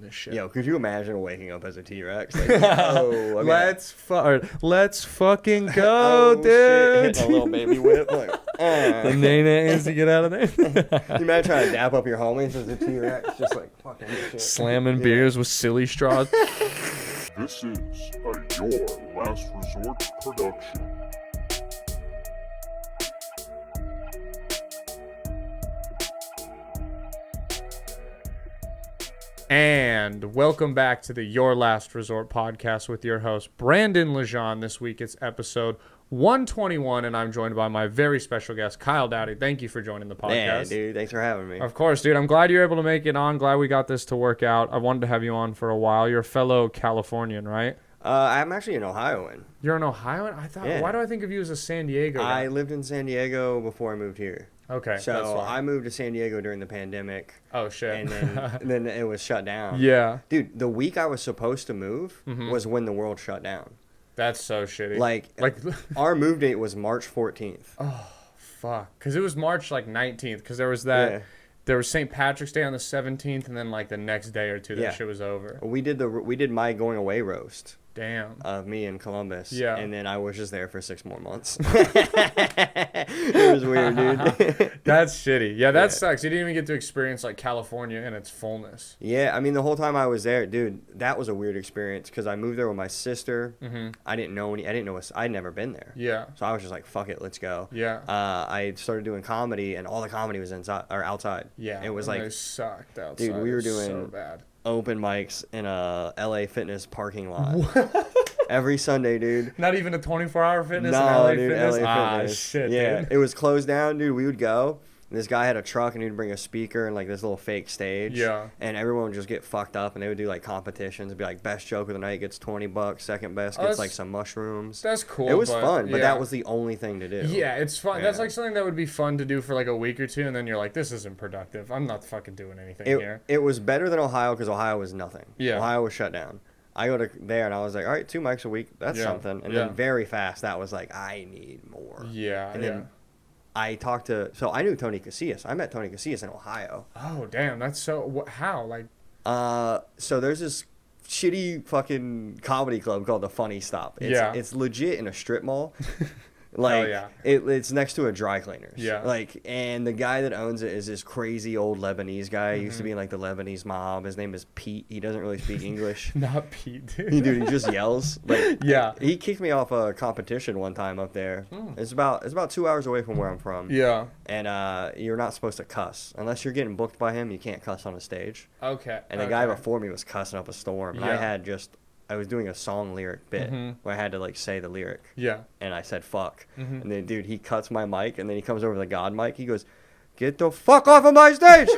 this shit. Yo, could you imagine waking up as a T-Rex? Like, yo, let's fucking go, oh, dude. Shit. Hit a little baby whip. Like, The nay is to get out of there. You imagine trying to dap up your homies as a T-Rex, just like fucking shit. Slamming beers with silly straws. This is a Your Last Resort production. And welcome back to the Your Last Resort podcast with your host, Brandon Lejean. This week it's episode 121, and I'm joined by my very special guest, Kyle Doughty. Thank you for joining the podcast. Yeah, dude. Thanks for having me. Of course, dude. I'm glad you're able to make it on. Glad we got this to work out. I wanted to have you on for a while. You're a fellow Californian, right? I'm actually an Ohioan. You're an Ohioan? I thought. Yeah. Why do I think of you as a San Diego guy? I lived in San Diego before I moved here. Okay, that's So fine. I moved to San Diego during the pandemic. Oh, shit. And then it was shut down. Yeah. Dude, the week I was supposed to move Mhm. was when the world shut down. That's so shitty. Like our move date was March 14th. Oh, fuck. Because it was March, 19th. Because there was that... Yeah. There was St. Patrick's Day on the 17th, and then, the next day or two, that Yeah. shit was over. We did my going away roast Damn. of me in Columbus. Yeah. And then I was just there for 6 more months. It was weird, dude. That's shitty. Yeah, that Yeah. sucks. You didn't even get to experience, California in its fullness. Yeah, I mean, the whole time I was there, dude, that was a weird experience because I moved there with my sister. Mm-hmm. I'd never been there. Yeah. So I was just like, fuck it, let's go. Yeah. I started doing comedy, and all the comedy was inside or outside. Yeah. It was and like they sucked outside. dude, we were It was so doing- bad. open mics in a LA Fitness parking lot every Sunday, dude. Not even a 24-hour fitness in No, LA dude, Fitness? LA Ah, Fitness. shit, yeah, dude. it was closed down, dude. We would go. And this guy had a truck, and he'd bring a speaker and this little fake stage. Yeah. And everyone would just get fucked up, and they would do competitions. It'd be best joke of the night gets $20, second best Oh, gets that's- some mushrooms. That's cool. It was fun, but yeah. that was the only thing to do. Yeah, it's fun. That's Yeah. something that would be fun to do for a week or two, and then you're like, this isn't productive. I'm not fucking doing anything here. It was better than Ohio because Ohio was nothing. Yeah. Ohio was shut down. I go to there and I was like, all right, 2 mics a week. That's Yeah. something. And Yeah. then very fast, that was I need more. Yeah, And yeah. then I talked to, so I knew Tony Casillas. I met Tony Casillas in Ohio. Oh, damn. That's so... How? So there's this shitty fucking comedy club called the Funny Stop. Yeah. It's legit in a strip mall. Hell yeah. It's next to a dry cleaners. Yeah. And the guy that owns it is this crazy old Lebanese guy. He Mm-hmm. used to be in the Lebanese mob. His name is Pete. He doesn't really speak English. Not Pete, dude. Dude, he just yells. Yeah. He kicked me off a competition one time up there. It's about 2 hours away from where I'm from. Yeah. And you're not supposed to cuss unless you're getting booked by him. You can't cuss on a stage. Okay. And the guy before me was cussing up a storm. And Yeah. I was doing a song lyric bit Mhm. where I had to say the lyric. Yeah. And I said fuck. Mhm. And then dude, he cuts my mic and then he comes over to the God mic. He goes, "Get the fuck off of my stage!"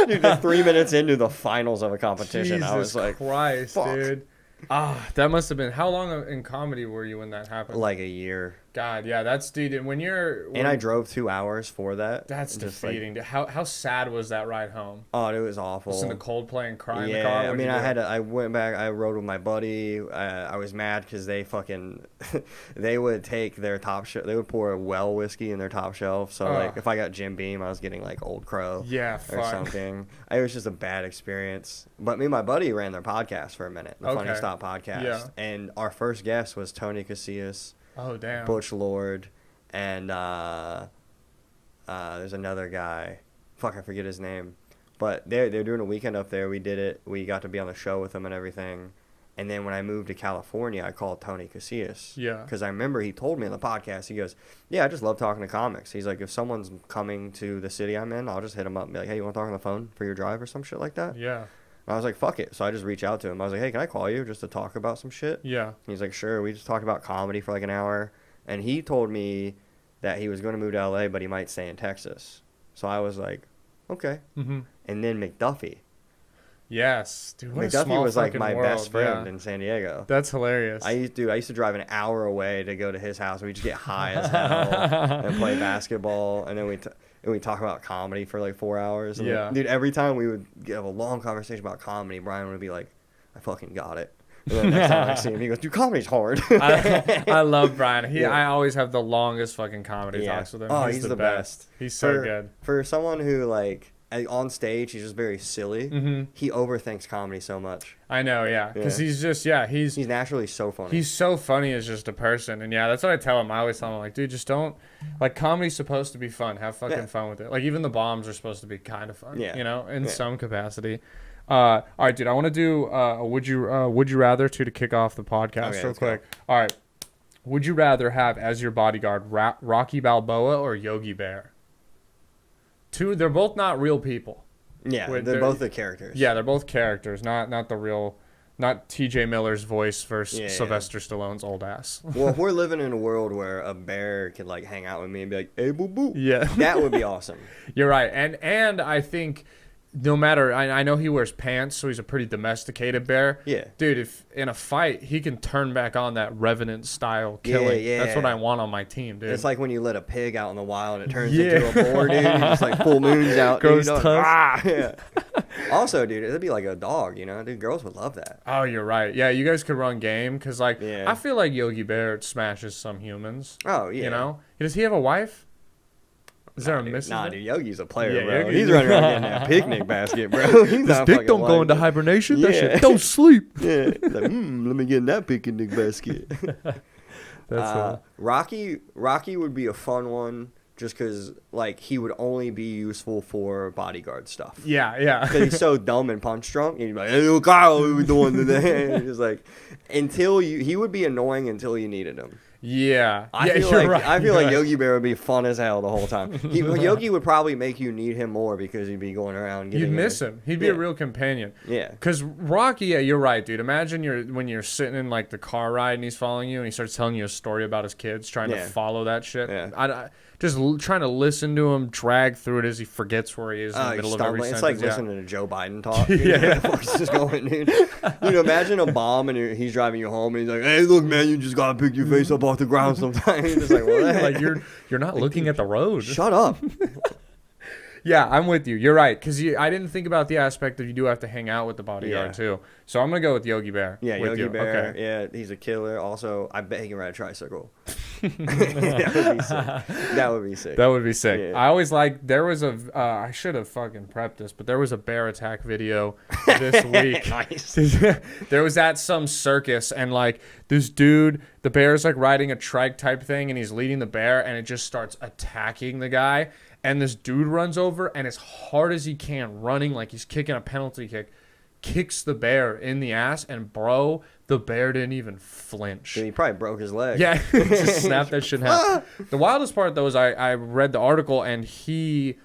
Dude, just 3 minutes into the finals of a competition, Jesus I was like, Christ, fuck. dude. That must have been... How long in comedy were you when that happened? a year. God, yeah, that's... Dude, and when you're... And I drove 2 hours for that. That's Just, defeating. Dude. How sad was that ride home? Oh, it was awful. Listen to Coldplay and cry in Yeah, the car? I What'd mean, you do? I went back. I rode with my buddy. I was mad because they fucking, they would take their top shelf. They would pour a well whiskey in their top shelf. So Ugh. if I got Jim Beam, I was getting Old Crow. Yeah, Or fuck. something. It was just a bad experience. But me and my buddy ran their podcast for a minute, the Funny Okay. Stop podcast. Yeah. And our first guest was Tony Casillas, Oh, damn. Butch Lord, and there's another guy. Fuck, I forget his name. But they're doing a weekend up there. We did it. We got to be on the show with them and everything. And then when I moved to California, I called Tony Casillas. Yeah. Because I remember he told me on the podcast, he goes, "Yeah, I just love talking to comics." He's like, if someone's coming to the city I'm in, I'll just hit him up and be like, "Hey, you want to talk on the phone for your drive or some shit like that?" Yeah. And I was like, fuck it. So I just reached out to him. I was like, "Hey, can I call you just to talk about some shit?" Yeah. He's like, "Sure." We just talked about comedy for an hour. And he told me that he was going to move to LA, but he might stay in Texas. So I was like, okay. Mm-hmm. And then McDuffie. Yes. Dude, what a McDuffie small was fucking my world. best friend Yeah. in San Diego. That's hilarious. I used to drive an hour away to go to his house. We'd just get high as hell and play basketball. And then we'd talk about comedy for 4 hours. And Yeah. dude, every time we would have a long conversation about comedy, Brian would be like, "I fucking got it." And then next time I see him, he goes, "Dude, comedy's hard." I love Brian. Yeah. I always have the longest fucking comedy Yeah. talks with him. Oh, he's the best. He's so for, good. For someone who on stage, he's just very silly. Mm-hmm. He overthinks comedy so much. I know, yeah, because Yeah. he's just He's naturally so funny. he's so funny as just a person, and yeah, that's what I tell him. I always tell him like, dude, just don't like comedy's supposed to be fun. Have fucking Yeah. fun with it. Like even the bombs are supposed to be kind of fun. Yeah. You know, in Yeah. some capacity. All right, dude. I want to do a would you rather to kick off the podcast Okay, real let's go. quick. All right. Would you rather have as your bodyguard Rocky Balboa or Yogi Bear? They're both not real people. Yeah, Wait, they're both the characters. Yeah, they're both characters, not the real, not T.J. Miller's voice versus Yeah, yeah. Sylvester Stallone's old ass. Well, if we're living in a world where a bear could like hang out with me and be like, "Hey, boo boo," Yeah, that would be awesome. you're right, and I think no matter, I know he wears pants, so he's a pretty domesticated bear. Yeah. Dude, if in a fight he can turn back on that Revenant style killing, yeah. that's what I want on my team, dude. It's like when you let a pig out in the wild and it turns Yeah. into a boar, dude. It's like full moons out. Grows dude, tusks. Yeah. Also, dude, it'd be like a dog, you know? Dude, girls would love that. Oh, you're right. Yeah, you guys could run game because, like, Yeah. I feel like Yogi Bear smashes some humans. Oh, yeah. You know, does he have a wife? Is there a dude, missing? Nah, dude, Yogi's a player, Yeah, bro. Yogi- He's running around getting that picnic basket, bro. He's not fucking like- hibernation. That Yeah. shit don't sleep. Yeah. Like, let me get in that picnic basket. That's Rocky would be a fun one just because, like, he would only be useful for bodyguard stuff. yeah. Because he's so dumb and punch drunk. And he'd be like, "Hey, little Kyle, what we doing today?" And just like, he would be annoying until you needed him. Yeah. I feel you're like right, I feel you're like right. Yogi Bear would be fun as hell the whole time. Yogi would probably make you need him more because he'd be going around. You'd getting miss him. He'd be Yeah. a real companion. Yeah. Cause Rocky, yeah, you're right, dude. Imagine when you're sitting in like the car ride and he's following you and he starts telling you a story about his kids, trying to Yeah. follow that shit. Yeah. Just trying to listen to him drag through it as he forgets where he is in the middle of every It's sentence. like yeah. listening to Joe Biden talk. Yeah. Just going, dude. Dude, imagine a bomb and he's driving you home and he's like, "Hey, look, man, you just gotta pick your face up off the ground sometimes." You're just like, what? Like you're not looking at the road. Shut up. Yeah, I'm with you. You're right. Because I didn't think about the aspect that you do have to hang out with the bodyguard, Yeah. too. So I'm going to go with Yogi Bear. Yeah, with Yogi you. Bear. Okay. Yeah, he's a killer. Also, I bet he can ride a tricycle. That would be sick. That would be sick. That would be sick. Yeah. I always like, there was I should have fucking prepped this, but there was a bear attack video this week. Nice. There was at some circus, and like this dude, the bear's like riding a trike type thing, and he's leading the bear, and it just starts attacking the guy. And this dude runs over and as hard as he can, running like he's kicking a penalty kick, kicks the bear in the ass. And bro, the bear didn't even flinch. Dude, he probably broke his leg. Yeah, just snap that shit in half. The wildest part though is I read the article and he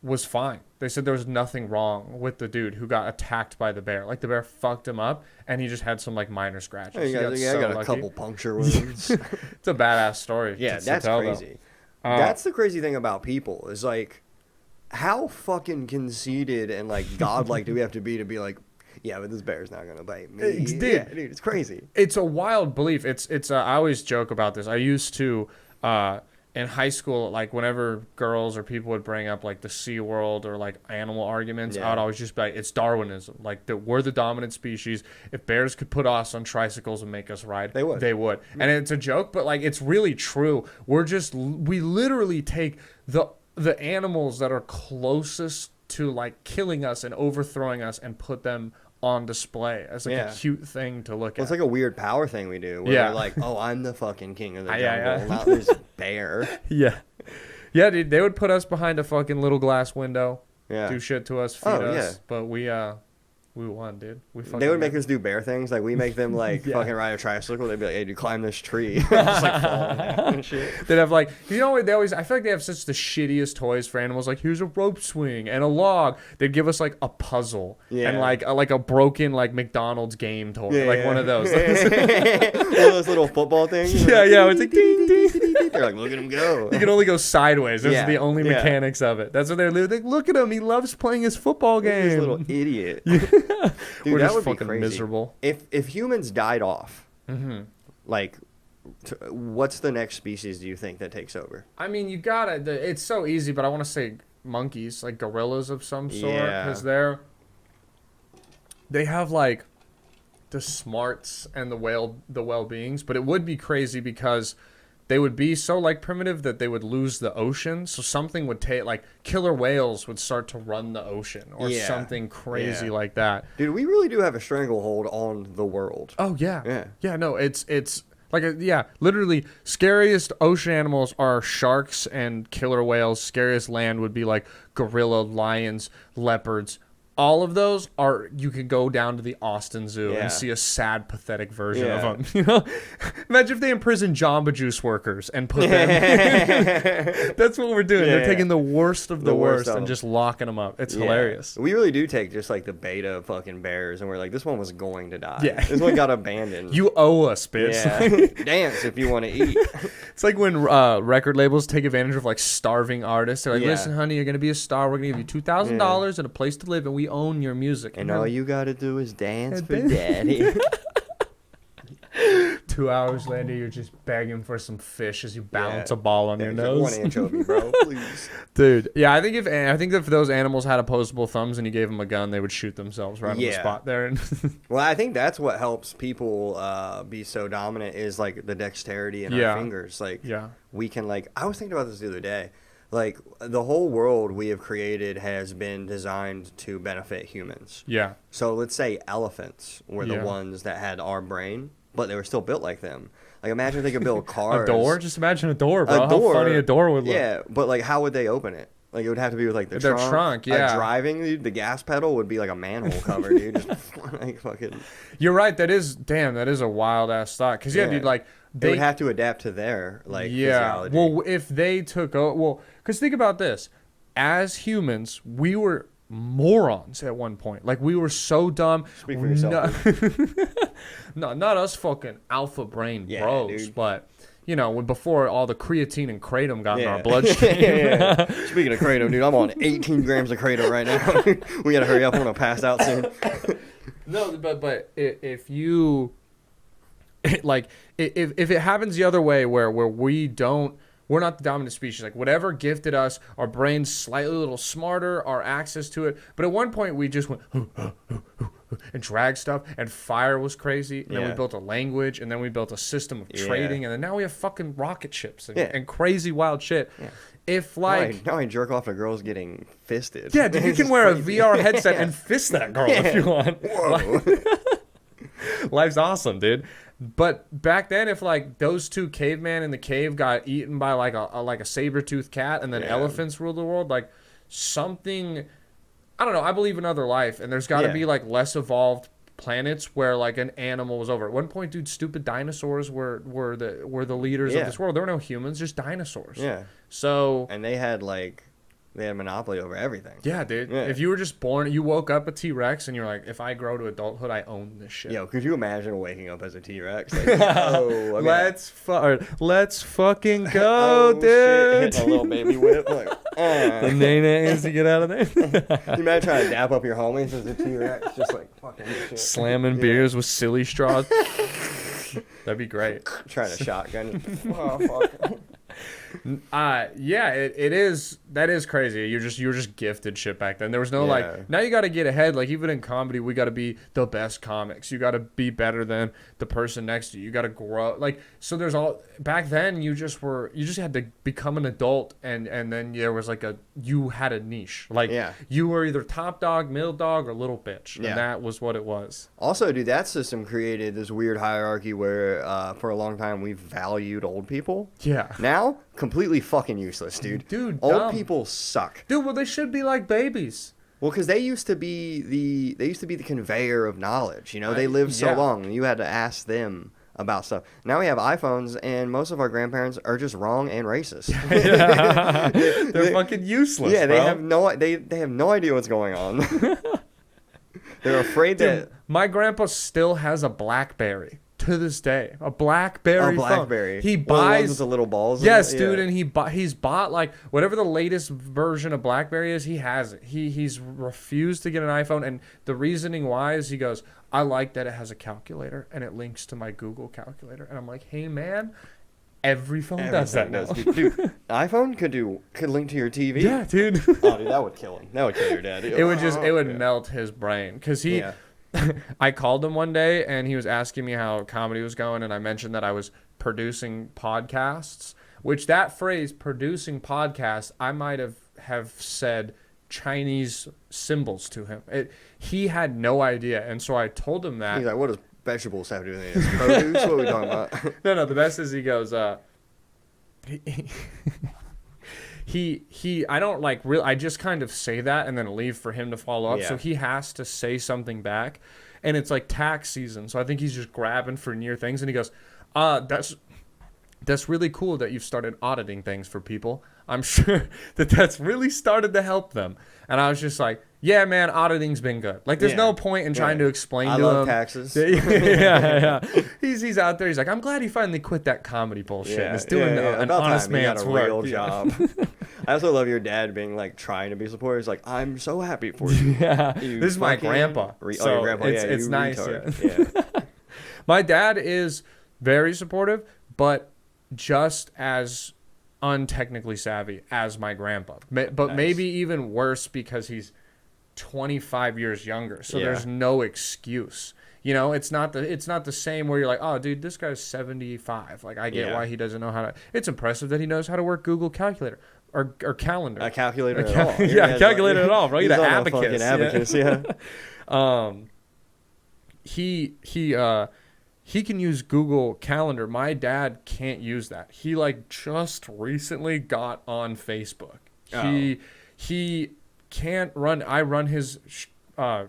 was fine. They said there was nothing wrong with the dude who got attacked by the bear. Like the bear fucked him up and he just had some like minor scratches. Hey, He I got so got a lucky. couple puncture wounds. It's a badass story. Yeah, to that's tell, though. crazy. That's the crazy thing about people is like, how fucking conceited and like godlike do we have to be be yeah, but this bear's not gonna bite me. Dude. Yeah, dude, it's crazy. It's a wild belief. It's I always joke about this. I used to in high school, like whenever girls or people would bring up like the Sea World or like animal arguments, Yeah. I would always just be like, it's Darwinism. Like that we're the dominant species. If bears could put us on tricycles and make us ride, They would. They would. And it's a joke, but like it's really true. We literally take the animals that are closest to like killing us and overthrowing us and put them on display as like Yeah. a cute thing to look Well, it's at. like a weird power thing we do. Where Yeah. we're like, oh, I'm the fucking king of the jungle, Yeah. not this bear. Yeah. Yeah, dude, they would put us behind a fucking little glass window, Yeah. do shit to us, feed Oh, us, yeah. but we won, dude. They would make us do bear things. Like, we make them, like, Yeah. fucking ride a tricycle. They'd be like, hey, dude, climb this tree. Just, like, falling down and shit. They'd have like, you know what, I feel like they have such the shittiest toys for animals. Like, here's a rope swing and a log. They'd give us like a puzzle Yeah. and like a broken like McDonald's game toy, Yeah, like yeah. one of those. One of those little football things. Yeah, it's like ding, ding. They're like, look at him go. You can only go sideways. Those Yeah, are the only yeah. mechanics of it. That's what they're like. Look at him. He loves playing his football game. This little idiot. We're Dude, that just would be fucking crazy. miserable. If humans died off, Mm-hmm. like, what's the next species do you think that takes over? I mean, you gotta. It's so easy, but I want to say monkeys, like gorillas of some sort, Yeah. because they have like the smarts and the well beings. But it would be crazy because they would be so like primitive that they would lose the ocean. So something would take like killer whales would start to run the ocean or something crazy like that. Dude, we really do have a stranglehold on the world. Oh yeah. Yeah. Yeah, no, it's like literally scariest ocean animals are sharks and killer whales. Scariest land would be like gorilla, lions, leopards. All of those are, you can go down to the Austin Zoo and see a sad, pathetic version of them. You know, imagine if they imprisoned Jamba Juice workers and put them. That's what we're doing. They're taking the worst of the worst and just locking them up. It's hilarious. We really do take just like the beta fucking bears, and we're like, this one was going to die. Yeah. This one got abandoned. You owe us, bitch. Yeah. Dance if you want to eat. It's like when record labels take advantage of like starving artists. They're like, listen, honey, you're gonna be a star. We're gonna give you $2,000 and a place to live, and we own your music. And all you gotta do is dance for daddy. 2 hours later, you're just begging for some fish as you balance a ball on your There's nose. one anchovy, bro. Please. Dude, yeah, I think if those animals had opposable thumbs and you gave them a gun, they would shoot themselves right on the spot there. Well, I think that's what helps people be so dominant is like the dexterity in our fingers. Like, we can like. I was thinking about this the other day. Like, the whole world we have created has been designed to benefit humans. Yeah. So let's say elephants were the ones that had our brain, but they were still built like them. Like, imagine if they could build cars. A door? Just imagine a door, bro. How funny a door would look. Yeah, but like, how would they open it? Like, it would have to be with like the trunk. Driving, dude, the gas pedal would be like a manhole cover, dude. Just like fucking. You're right. That is a wild ass thought. Because dude, like they would have to adapt to their like physiology. Well, if they took because think about this, as humans, we were morons at one point. Like, we were so dumb. Speak for yourself. No, not us fucking alpha brain bros, dude. But you know, before all the creatine and kratom got in our bloodstream. Speaking of kratom, dude, I'm on 18 grams of kratom right now. We gotta hurry up. I'm gonna pass out soon. No, but if you like, if it happens the other way, where we're not the dominant species. Like, whatever gifted us, our brains slightly a little smarter, our access to it. But at one point, we just went and dragged stuff, and fire was crazy. And then we built a language, and then we built a system of trading, and then now we have fucking rocket ships and crazy wild shit. Yeah. If like now I jerk off to girls getting fisted. Yeah, dude, you can wear a VR headset and fist that girl if you want. Whoa. Life's awesome, dude. But back then, if like those two cavemen in the cave got eaten by like a saber-toothed cat, and then elephants ruled the world, like something, I don't know. I believe in other life, and there's got to be like less evolved planets where like an animal was over. At one point, dude, stupid dinosaurs were the leaders of this world. There were no humans, just dinosaurs. Yeah. So and they had monopoly over everything. Yeah, dude. Yeah. If you were just born, you woke up a T-Rex, and you're like, if I grow to adulthood, I own this shit. Yo, could you imagine waking up as a T-Rex? Like, let's fucking go, dude. Shit. Hit a little baby whip. Like, the nene is to get out of there. You imagine trying to dap up your homies as a T-Rex, just like fucking shit. Slamming beers with silly straws. That'd be great. Trying to shotgun. Oh, fuck. It is. That is crazy. You were just gifted shit back then. There was no like. Now you got to get ahead. Like, even in comedy, we got to be the best comics. You got to be better than the person next to you. You got to grow. Like, so there's all back then. You just had to become an adult, and then there was like you had a niche. Like, you were either top dog, middle dog, or little bitch, and that was what it was. Also, dude, that system created this weird hierarchy where for a long time we valued old people. Yeah. Now, completely fucking useless, dude. Dude, old people suck. Dude, well, they should be like babies. Well, because they used to be the conveyor of knowledge. You know, they lived so long, and you had to ask them about stuff. Now we have iPhones, and most of our grandparents are just wrong and racist. They're fucking useless. Yeah, bro. they have no idea what's going on. They're afraid that my grandpa still has a BlackBerry. To this day, a BlackBerry phone. He buys with the little balls. Yes, dude, and he's bought like whatever the latest version of BlackBerry is. He has it. He's refused to get an iPhone, and the reasoning why is he goes, I like that it has a calculator and it links to my Google calculator, and I'm like, hey man, every phone does that now. Dude, iPhone could link to your TV. Yeah, dude. Oh, dude, that would kill him. That would kill your dad. It would melt his brain because I called him one day, and he was asking me how comedy was going, and I mentioned that I was producing podcasts, which that phrase, producing podcasts, I might have said Chinese symbols to him. He had no idea. And so I told him that. He's like, what does vegetables have to do with this? Produce? What are we talking about? No, the best is he goes, I don't like real. I just kind of say that and then leave for him to follow up. Yeah. So he has to say something back, and it's like tax season. So I think he's just grabbing for near things, and he goes, that's really cool that you've started auditing things for people. I'm sure that's really started to help them. And I was just like, yeah, man, auditing's been good. Like, there's no point in trying to explain to him. I love taxes. Yeah. He's out there. He's like, I'm glad he finally quit that comedy bullshit. And is doing an honest man's work. Real job. I also love your dad being like trying to be supportive. He's like, I'm so happy for you. Yeah. This is my grandpa. Your grandpa. It's nice. Yeah. My dad is very supportive, but just as untechnically savvy as my grandpa. But nice. Maybe even worse because he's 25 years younger. So there's no excuse. You know, it's not the same where you're like, oh, dude, this guy's 75. Like, I get why he doesn't know how to. It's impressive that he knows how to work Google Calculator or calendar. A calculator at all. Yeah, calculator at all, bro. He's an abacus. He can use Google Calendar. My dad can't use that. He like just recently got on Facebook. He can't run. I run his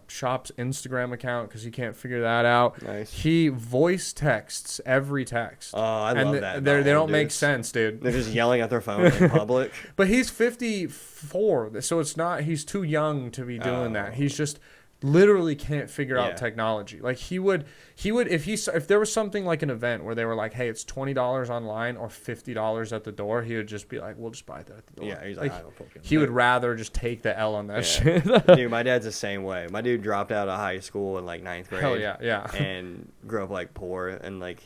shop's Instagram account because he can't figure that out. Nice. He voice texts every text. Oh, I love that. They don't make sense, dude. They're just yelling at their phone in public. But he's 54, so it's not. He's too young to be doing that. He's just literally can't figure out technology. Like he would if there was something like an event where they were like, hey, it's $20 online or $50 at the door, he would just be like, we'll just buy that at the door. Yeah, he's like I don't he would rather just take the L on that shit. Dude, my dad's the same way. My dude dropped out of high school in like 9th grade. Hell yeah. And grew up like poor, and like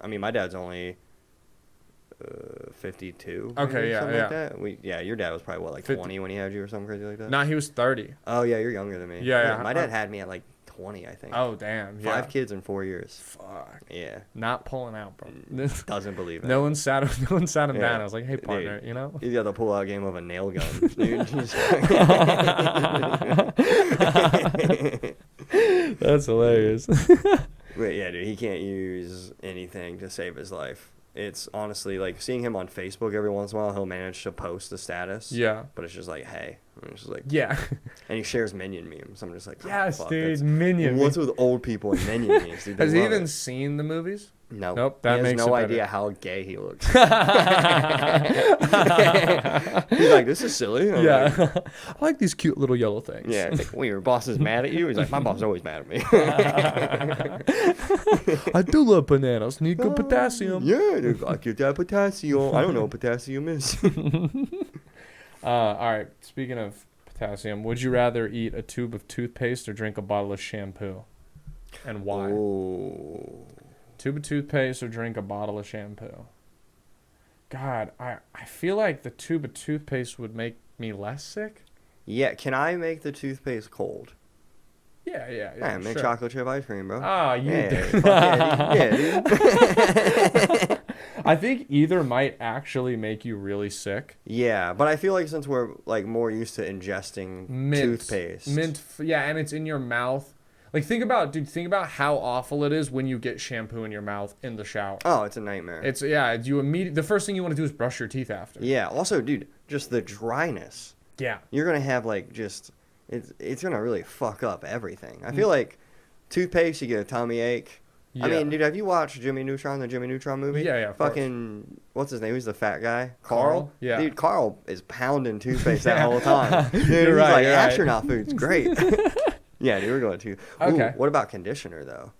my dad's only 52. Okay, something like that. Your dad was probably what, like 20 when he had you or something crazy like that? Nah, he was 30. Oh yeah, you're younger than me. Yeah. My dad had me at like 20, I think. Oh damn. 5 kids in 4 years. Fuck. Yeah. Not pulling out, bro. Doesn't believe it. No one sat him down. I was like, hey partner, dude, you know? He's got the pull out game of a nail gun, dude. That's hilarious. Wait, yeah, dude, he can't use anything to save his life. It's honestly like seeing him on Facebook every once in a while. He'll manage to post the status. Yeah. But it's just like, hey. And it's just like, yeah. And he shares Minion memes. I'm just like, yes, fuck, dude, Minion. What's with old people and Minion memes? Dude, has he even seen the movies? No. Nope. That he makes has no idea how gay he looks. He's like, this is silly. Like, I like these cute little yellow things. Yeah. It's like, well, your boss is mad at you. He's like, my boss is always mad at me. I do love bananas. Need good potassium. Yeah, dude, I get that potassium. I don't know what potassium is. All right. Speaking of potassium, would you rather eat a tube of toothpaste or drink a bottle of shampoo? And why? Ooh. Tube of toothpaste or drink a bottle of shampoo? God, I feel like the tube of toothpaste would make me less sick. Yeah, can I make the toothpaste cold? Yeah, make chocolate chip ice cream, bro. Ah, you did. Yeah, dude. I think either might actually make you really sick. Yeah, but I feel like since we're like more used to ingesting toothpaste. And it's in your mouth. Like, think about how awful it is when you get shampoo in your mouth in the shower. Oh, it's a nightmare. The first thing you want to do is brush your teeth after. Yeah. Also, dude, just the dryness. Yeah. You're gonna have like it's gonna really fuck up everything. I feel like toothpaste, you get a tummy ache. Yeah. I mean, dude, have you watched Jimmy Neutron, the Jimmy Neutron movie? Yeah. Fucking, what's his name? Who's the fat guy? Carl? Yeah. Dude, Carl is pounding toothpaste that whole time. Dude, you're right, astronaut food's great. Yeah, dude, we're going to. Okay. Ooh, what about conditioner, though?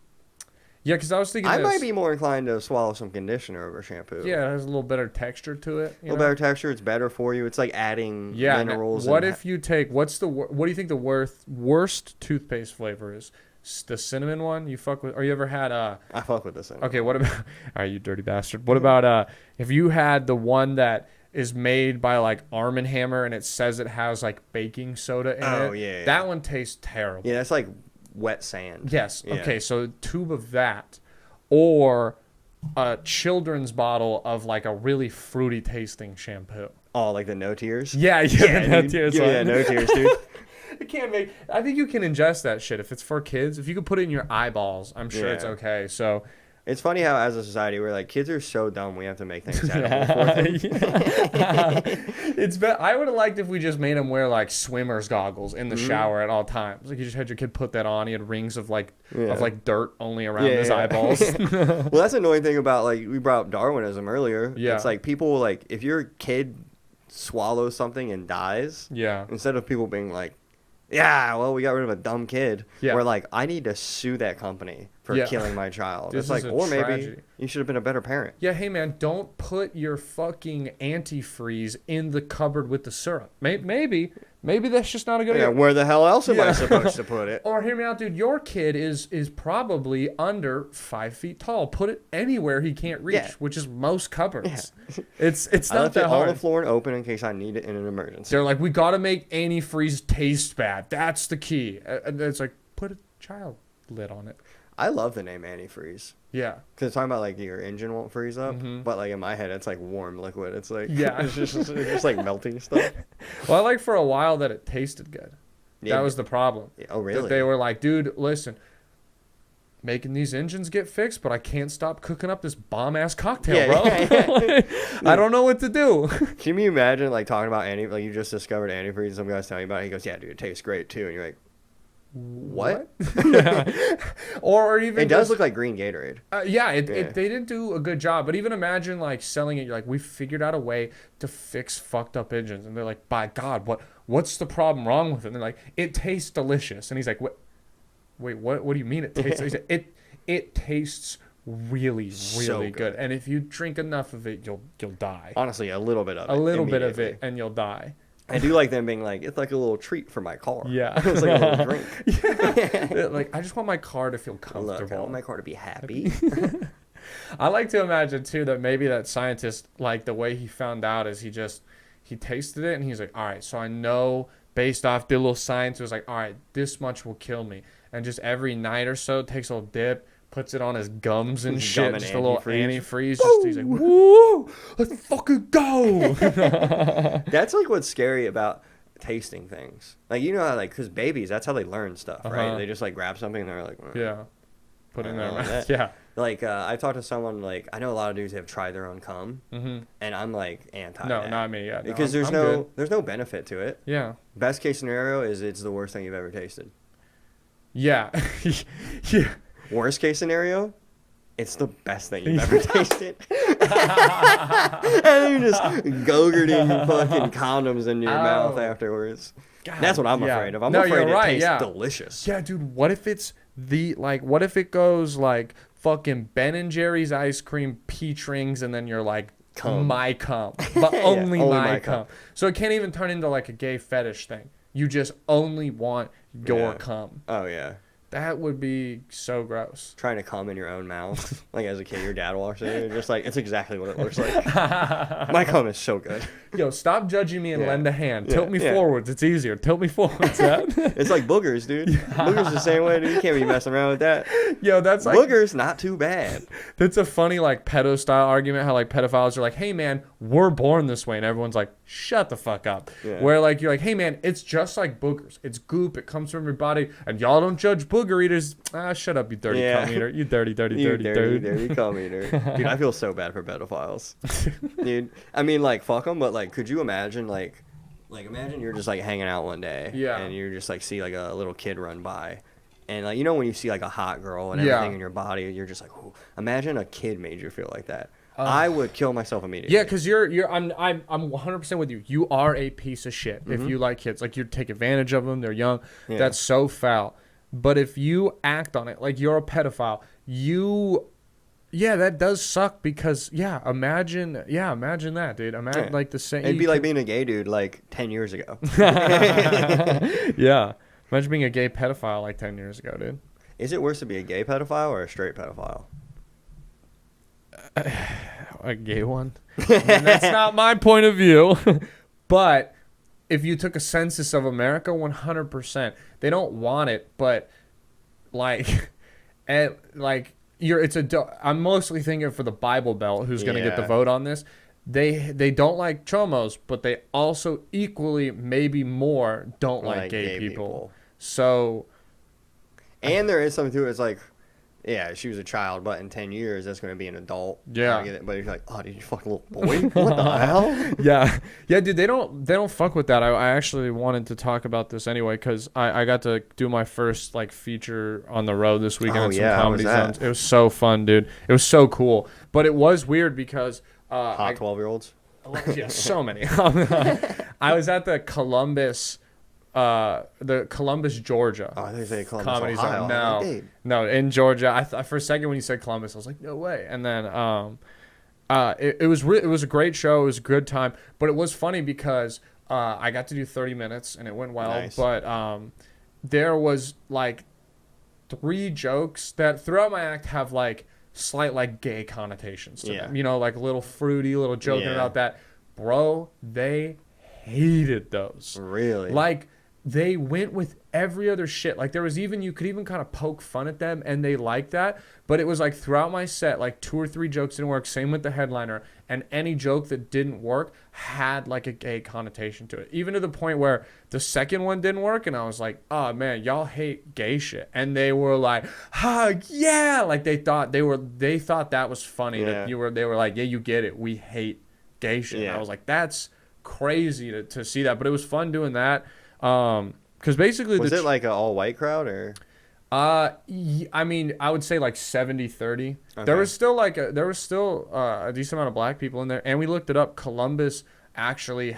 Yeah, because I was thinking I might be more inclined to swallow some conditioner over shampoo. Yeah, it has a little better texture to it. A little better texture. It's better for you. It's like adding minerals. What if you take, what do you think the worst toothpaste flavor is? The cinnamon one you fuck with? Or you ever had I fuck with the cinnamon. Okay, what about, all right, you dirty bastard. What about if you had the one that is made by like Arm & Hammer and it says it has like baking soda in it? Oh, yeah. That one tastes terrible. Yeah, that's like wet sand. Yes. Yeah. Okay, so a tube of that, or a children's bottle of like a really fruity tasting shampoo. Oh, like the no tears? Yeah, the no tears. Give me that no tears, dude. I think you can ingest that shit if it's for kids. If you could put it in your eyeballs, I'm sure it's okay. So it's funny how as a society we're like, kids are so dumb, we have to make things edible for them. I would have liked if we just made him wear like swimmer's goggles in the shower at all times. Like you just had your kid put that on. He had rings of like dirt only around his eyeballs. Well, that's the annoying thing about like we brought up Darwinism earlier. Yeah. It's like people like if your kid swallows something and dies, instead of people being like, yeah, well, we got rid of a dumb kid. Yeah. We're like, I need to sue that company for killing my child. It's like, or maybe you should have been a better parent. Yeah, hey, man, don't put your fucking antifreeze in the cupboard with the syrup. Maybe that's just not a good idea. Where the hell else am I supposed to put it? Or hear me out, dude. Your kid is probably under 5 feet tall. Put it anywhere he can't reach, which is most cupboards. Yeah. It's not that hard. On the floor and open in case I need it in an emergency. They're like, we got to make antifreeze taste bad. That's the key. And it's like, put a child lid on it. I love the name antifreeze. Yeah. Because it's talking about like your engine won't freeze up. But like in my head, it's like warm liquid. It's like, it's just like melting stuff. Well, I like for a while that it tasted good. Yeah. That was the problem. Yeah. Oh, really? That they were like, dude, listen, making these engines get fixed, but I can't stop cooking up this bomb-ass cocktail, bro. I don't know what to do. Can you imagine like talking about like you just discovered antifreeze and some guy's telling you about it. He goes, yeah, dude, it tastes great too. And you're like, what? or even it does look like green Gatorade. They didn't do a good job. But even imagine like selling it. You're like, we figured out a way to fix fucked up engines, and they're like, by God, what's the problem wrong with it? And they're like, it tastes delicious. And he's like, wait, what do you mean it tastes? He's like, it tastes really so good. And if you drink enough of it, you'll die. Honestly, a little bit of it, and you'll die. I do like them being like, it's like a little treat for my car. Yeah. It's like a little drink. Yeah. Like, I just want my car to feel comfortable. Look, I want my car to be happy. I like to imagine, too, that maybe that scientist, like, the way he found out is he tasted it, and he's like, all right, so I know, based off the little science, it was like, all right, this much will kill me. And just every night or so, takes a little dip, puts it on his gums and shit, just a little antifreeze. He's like, woo, let's fucking go. That's like what's scary about tasting things. Like, you know how, like, because babies, that's how they learn stuff, right? They just, like, grab something and they're like, put it in there. Like yeah. Like, I talked to someone, like, I know a lot of dudes have tried their own cum, and I'm, like, anti No, not me, yeah. Because there's no benefit to it. Yeah. Best case scenario is it's the worst thing you've ever tasted. Yeah. Yeah. Worst case scenario, it's the best thing you've ever tasted. And you're just go-gurting fucking condoms in your mouth afterwards. God, that's what I'm afraid of. I'm afraid it tastes delicious. Yeah, dude, what if it's what if it goes like fucking Ben & Jerry's ice cream, peach rings, and then you're like, my cum. But only my cum. So it can't even turn into like a gay fetish thing. You just only want your cum. Oh, yeah. That would be so gross. Trying to cum in your own mouth. Like as a kid, your dad walks in and you're just like, it's exactly what it looks like. My cum is so good. Yo, stop judging me and lend a hand. Tilt me forwards. It's easier. Tilt me forwards. It's like boogers, dude. Boogers the same way, dude. You can't be messing around with that. Yo, that's like... Boogers, not too bad. That's a funny, like, pedo-style argument. How, like, pedophiles are like, hey, man, we're born this way. And everyone's like, shut the fuck up. Yeah. Where, like, you're like, hey, man, it's just like boogers. It's goop. It comes from your body. And y'all don't judge booger eaters. Shut up, you dirty cum eater. You dirty cum eater. Dude, I feel so bad for pedophiles. Dude, I mean, like, fuck them, but, like, could you imagine, like imagine you're just, like, hanging out one day. Yeah. And you're just, like, see, like, a little kid run by. And, like, you know when you see, like, a hot girl and everything in your body, you're just like, ooh. Imagine a kid made you feel like that. I would kill myself immediately. Yeah, because I'm 100% with you. You are a piece of shit if you like kids. Like, you take advantage of them. They're young. Yeah. That's so foul. But if you act on it like you're a pedophile, that does suck because, imagine that, dude. Imagine, like, the same. It'd be like being a gay dude, like, 10 years ago. Yeah. Imagine being a gay pedophile, like, 10 years ago, dude. Is it worse to be a gay pedophile or a straight pedophile? A gay one? That's not my point of view. But if you took a census of America, 100%. They don't want it, but, like, I'm mostly thinking for the Bible Belt who's going to get the vote on this. They don't like chomos, but they also equally, maybe more, don't like gay people. So, and there is something to it. It's like, yeah, she was a child, but in 10 years, that's going to be an adult. Yeah. But you're like, oh, did you fuck a little boy? What the hell? Yeah, dude, they don't fuck with that. I actually wanted to talk about this anyway because I got to do my first like feature on the road this weekend at some comedy zones. It was so fun, dude. It was so cool, but it was weird because hot 12-year-olds. Yeah, so many. I was at the Columbus, Georgia. Oh, they say Columbus, comedy Ohio. zone. No, in Georgia. For a second when you said Columbus, I was like, no way. And then it was a great show. It was a good time, but it was funny because I got to do 30 minutes and it went well. Nice. But there was like 3 jokes that throughout my act have like slight like gay connotations to them. You know, like a little fruity, little joking about that. Bro, they hated those. Really? Like they went with every other shit. Like there was even, you could even kind of poke fun at them and they liked that. But it was like throughout my set, like 2 or 3 jokes didn't work. Same with the headliner. And any joke that didn't work had like a gay connotation to it. Even to the point where the second one didn't work. And I was like, oh man, y'all hate gay shit. And they were like, yeah. Like they thought that was funny. Yeah. That they were like, yeah, you get it. We hate gay shit. Yeah. And I was like, that's crazy to see that. But it was fun doing that. Because basically was it like an all-white crowd or? I mean, I would say like 70-30. Okay. There was still a decent amount of black people in there, and we looked it up. Columbus actually,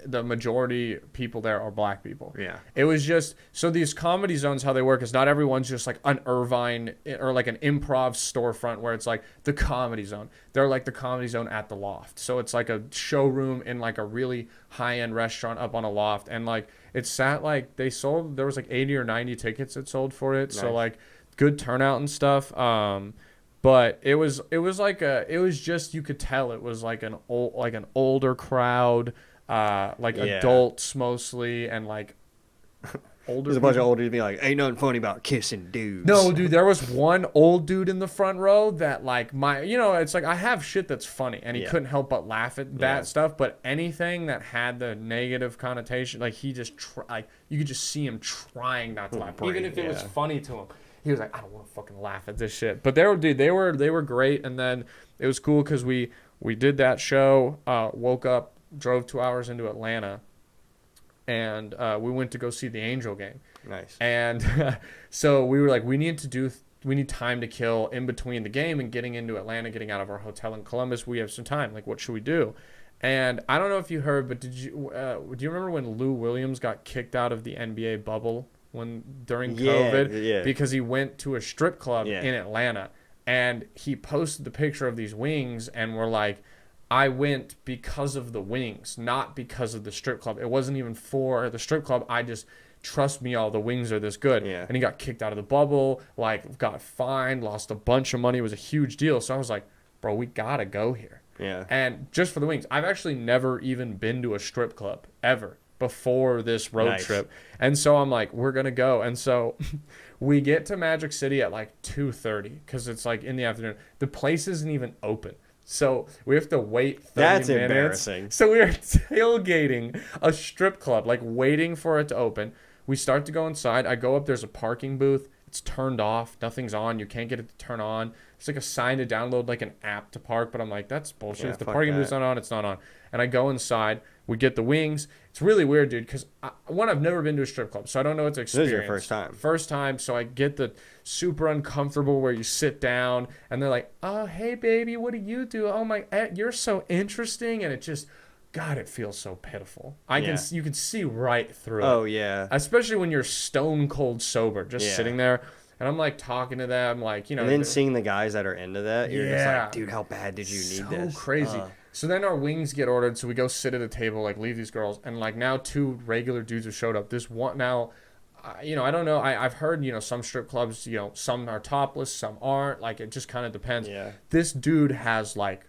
the majority people there are black people. Yeah. It was just so these comedy zones, how they work is not everyone's just like an Irvine or like an improv storefront where it's like the comedy zone. They're like the comedy zone at the loft. So it's like a showroom in like a really high-end restaurant up on a loft, and like it sat like there was like 80 or 90 tickets that sold for it. Nice. So like good turnout and stuff. But it was just, you could tell it was like an older crowd, adults mostly, and like older. There's a bunch of old dudes being like, ain't nothing funny about kissing dudes. No, dude, there was one old dude in the front row that like it's like I have shit that's funny, and he couldn't help but laugh at that stuff. But anything that had the negative connotation, like he just you could just see him trying not to laugh, even if it was funny to him. He was like, I don't want to fucking laugh at this shit. But they were great. And then it was cool because we did that show, woke up, drove 2 hours into Atlanta, and we went to go see the Angel game. Nice. And so we were like, we need time to kill in between the game and getting into Atlanta, getting out of our hotel in Columbus. We have some time. Like, what should we do? And I don't know if you heard, but do you remember when Lou Williams got kicked out of the NBA bubble during COVID because he went to a strip club in Atlanta, and he posted the picture of these wings and were like, I went because of the wings, not because of the strip club. It wasn't even for the strip club. I just, trust me, all the wings are this good. Yeah. And he got kicked out of the bubble, like got fined, lost a bunch of money. It was a huge deal. So I was like, bro, we gotta go here. Yeah. And just for the wings, I've actually never even been to a strip club ever before this road trip. And so I'm like, we're gonna go. And so we get to Magic City at like 2:30 because it's like in the afternoon. The place isn't even open, so we have to wait 30 minutes. That's embarrassing. So we are tailgating a strip club, like waiting for it to open. We start to go inside. I go up, there's a parking booth. It's turned off, nothing's on, you can't get it to turn on. It's like a sign to download like an app to park, but I'm like, that's bullshit. If the parking booth's not on, it's not on. And I go inside, we get the wings. It's really weird, dude, because I've never been to a strip club, so I don't know what to experience. This is your first time. First time, so I get the super uncomfortable where you sit down, and they're like, oh, hey, baby, what do you do? Oh, my, you're so interesting, and it just... God, it feels so pitiful. You can see right through it. Oh, yeah. Especially when you're stone cold sober, just sitting there. And I'm like talking to them, like, and then seeing the guys that are into that, you're just like, dude, how bad did you need this? So crazy. So then our wings get ordered, so we go sit at a table, like leave these girls, and like now 2 regular dudes have showed up. This one now, I don't know. I've heard, some strip clubs, some are topless, some aren't. Like it just kind of depends. Yeah. This dude has like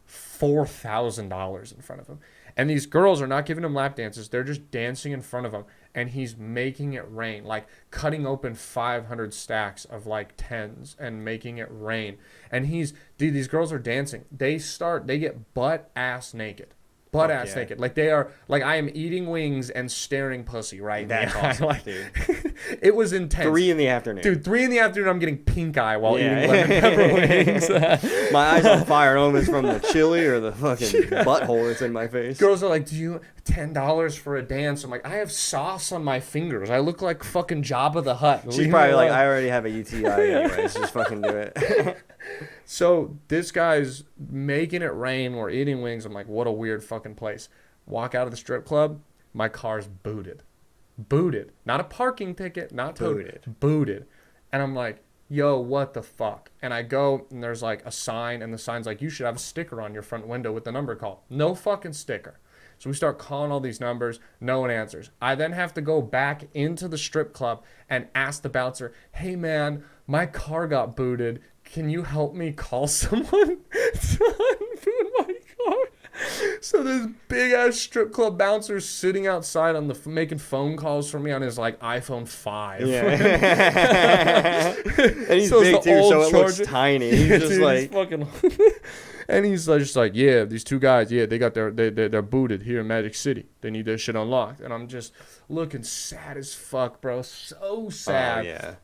$4,000 in front of him, and these girls are not giving him lap dances. They're just dancing in front of him, and he's making it rain, like cutting open 500 stacks of like 10s and making it rain. And these girls are dancing. They get butt ass naked. Naked. Like they are, like I am eating wings and staring pussy right now. That's awesome, dude. It was intense. 3 in the afternoon. Dude, 3 in the afternoon, I'm getting pink eye while eating lemon pepper wings. My eyes on fire. I don't know if it's from the chili or the fucking butthole that's in my face. Girls are like, do you $10 for a dance? I'm like, I have sauce on my fingers. I look like fucking Jabba the Hutt. She's probably like, I already have a UTI anyways. Just fucking do it. So this guy's making it rain. We're eating wings. I'm like, what a weird fucking place. Walk out of the strip club. My car's booted. Booted. Not a parking ticket. Not towed. Booted. And I'm like, yo, what the fuck? And I go, and there's like a sign, and the sign's like, you should have a sticker on your front window with the number call. No fucking sticker. So we start calling all these numbers. No one answers. I then have to go back into the strip club and ask the bouncer, hey man, my car got booted. Can you help me call someone to unboot my car? So this big ass strip club bouncer sitting outside on the making phone calls for me on his like iPhone 5. Yeah. And he's big too, so it looks tiny. He's just like fucking. And he's just like, yeah, these two guys, yeah, they got they're booted here in Magic City. They need their shit unlocked. And I'm just looking sad as fuck, bro. So sad. Oh, yeah.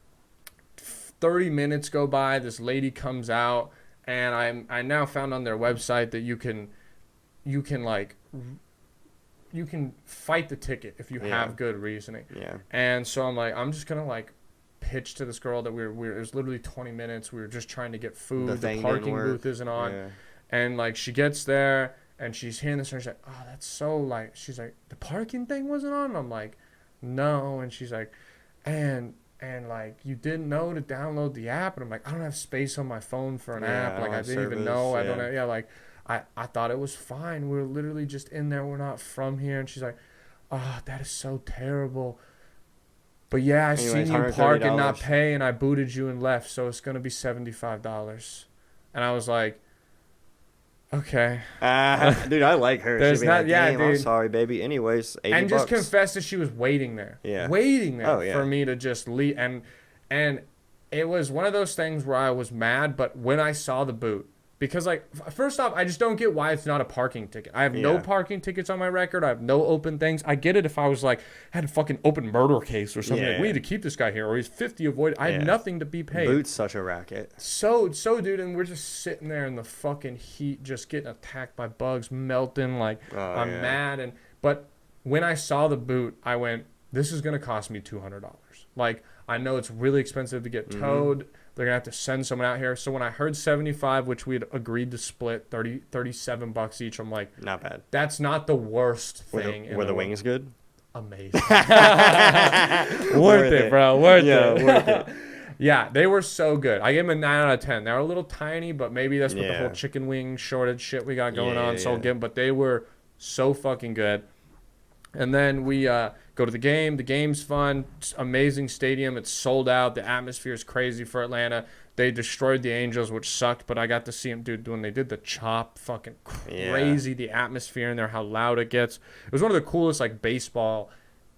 30 minutes go by. This lady comes out, and I now found on their website that you can fight the ticket if you have good reasoning. Yeah. And so I'm like, I'm just gonna like pitch to this girl that it was literally 20 minutes. We were just trying to get food. The parking booth isn't on. Yeah. And like she gets there and she's hearing this and she's like, oh, that's so like, she's like, the parking thing wasn't on? And I'm like, no. And she's like, and like, you didn't know to download the app? And I'm like, I don't have space on my phone for an app. Like, I didn't even know. I don't know. Yeah, like, I thought it was fine. We were literally just in there. We're not from here. And she's like, oh, that is so terrible. But yeah, I seen you park and not pay, and I booted you and left. So it's going to be $75. And I was like, okay. Dude, I like her. There's not, like, dude. I'm sorry, baby. Anyways, $80. And just confess that she was waiting there. Yeah. Waiting there for me to just leave. And it was one of those things where I was mad, but when I saw the boot, because like, first off, I just don't get why it's not a parking ticket. I have no parking tickets on my record. I have no open things. I get it if I was like, had a fucking open murder case or something. Like, we need to keep this guy here, or he's 50 avoid. I have nothing to be paid. Boot's such a racket. So dude, and we're just sitting there in the fucking heat, just getting attacked by bugs, melting. Like, I'm mad. But when I saw the boot, I went, this is going to cost me $200. Like, I know it's really expensive to get towed. They're going to have to send someone out here. So when I heard 75, which we had agreed to split, $37 each, I'm like, not bad. That's not the worst thing. Were the wings good? Amazing. Worth it, bro. Worth it. Yeah, they were so good. I gave them a 9 out of 10. They were a little tiny, but maybe that's what the whole chicken wing shortage shit we got going on. So I'll give them, but they were so fucking good. And then we go to the game. The game's fun. It's amazing stadium. It's sold out. The atmosphere is crazy for Atlanta. They destroyed the Angels, which sucked, but I got to see them, dude, when they did the chop. Fucking crazy. The atmosphere in there, how loud it gets. It was one of the coolest, like, baseball,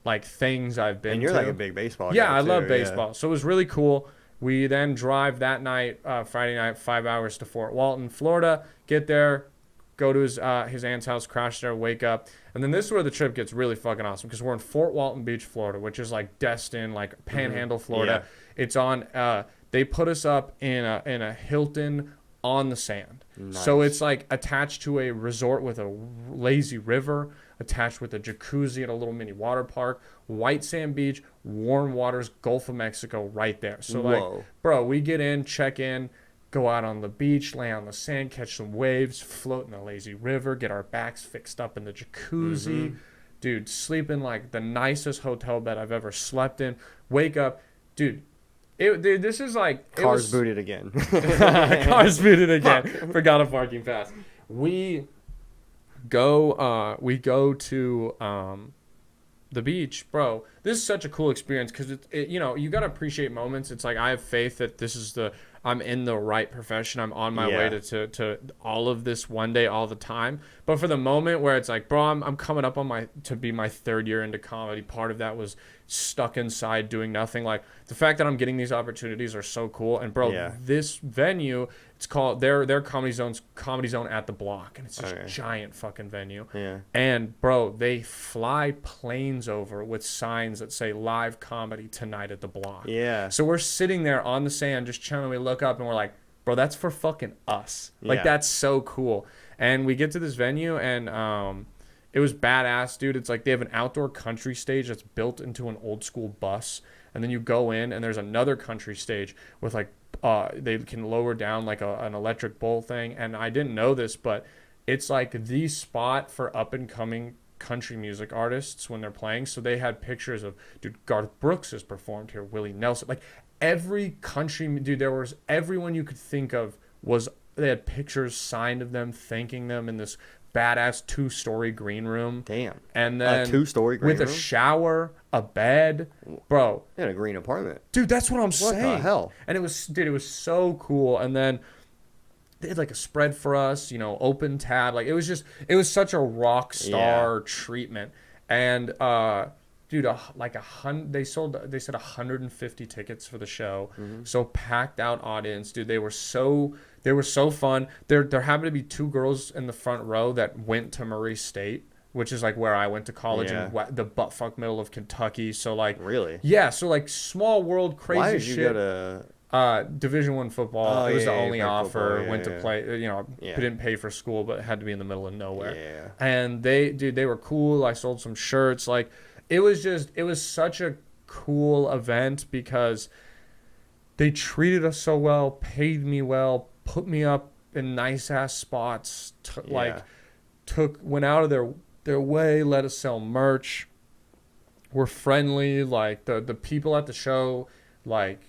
like, things I've been to. And you're, like, a big baseball guy, Yeah, I love baseball. So it was really cool. We then drive that night, Friday night, 5 hours to Fort Walton, Florida. Get there. Go to his aunt's house, crash there, wake up. And then this is where the trip gets really fucking awesome because we're in Fort Walton Beach, Florida, which is like Destin, like Panhandle, Florida. Yeah. It's on, they put us up in a Hilton on the sand. Nice. So it's like attached to a resort with a lazy river, attached with a jacuzzi and a little mini water park, white sand beach, warm waters, Gulf of Mexico right there. So like, bro, we get in, check in, go out on the beach, lay on the sand, catch some waves, float in the lazy river, get our backs fixed up in the jacuzzi. Dude, sleep in like the nicest hotel bed I've ever slept in. Wake up. Dude, this is like... Cars booted again. Cars booted again. Forgot a parking pass. We go to the beach. Bro, this is such a cool experience because you know, you got to appreciate moments. It's like I have faith that I'm in the right profession. I'm on my way to all of this one day, all the time. But for the moment where it's like, bro, I'm coming up on to be my 3rd year into comedy. Part of that was stuck inside doing nothing. Like the fact that I'm getting these opportunities are so cool. And bro, this venue, it's called their Comedy Zone at the Block, and it's this giant fucking venue. Yeah. And bro, they fly planes over with signs that say live comedy tonight at the Block. Yeah. So we're sitting there on the sand just chilling. We look up and we're like, bro, that's for fucking us. Like that's so cool. And we get to this venue and it was badass, dude. It's like they have an outdoor country stage that's built into an old school bus. And then you go in and there's another country stage with like, they can lower down like an electric bowl thing. And I didn't know this, but it's like the spot for up and coming country music artists when they're playing. So they had pictures of, dude, Garth Brooks has performed here, Willie Nelson, like every country, dude, there was everyone you could think of they had pictures signed of them, thanking them in this badass 2-story green room. Damn. And then a 2-story green room with a shower, a bed, bro. In a green apartment. Dude, that's what I'm saying. What the hell? And it was so cool. And then they had like a spread for us, you know, open tab. Like it was such a rock star treatment. And dude, they said 150 tickets for the show. So packed out audience, dude. They were so fun. There happened to be 2 girls in the front row that went to Murray State, which is like where I went to college in the buttfuck middle of Kentucky. So like, really? Yeah. So like small world crazy Why did shit. you go to Division I football. It was the only offer. Football, went to play. You know, didn't pay for school, but had to be in the middle of nowhere. Yeah. And they were cool. I sold some shirts. Like it was such a cool event because they treated us so well, paid me well, put me up in nice ass spots. Went out of their way, let us sell merch. Were friendly. Like the people at the show, like.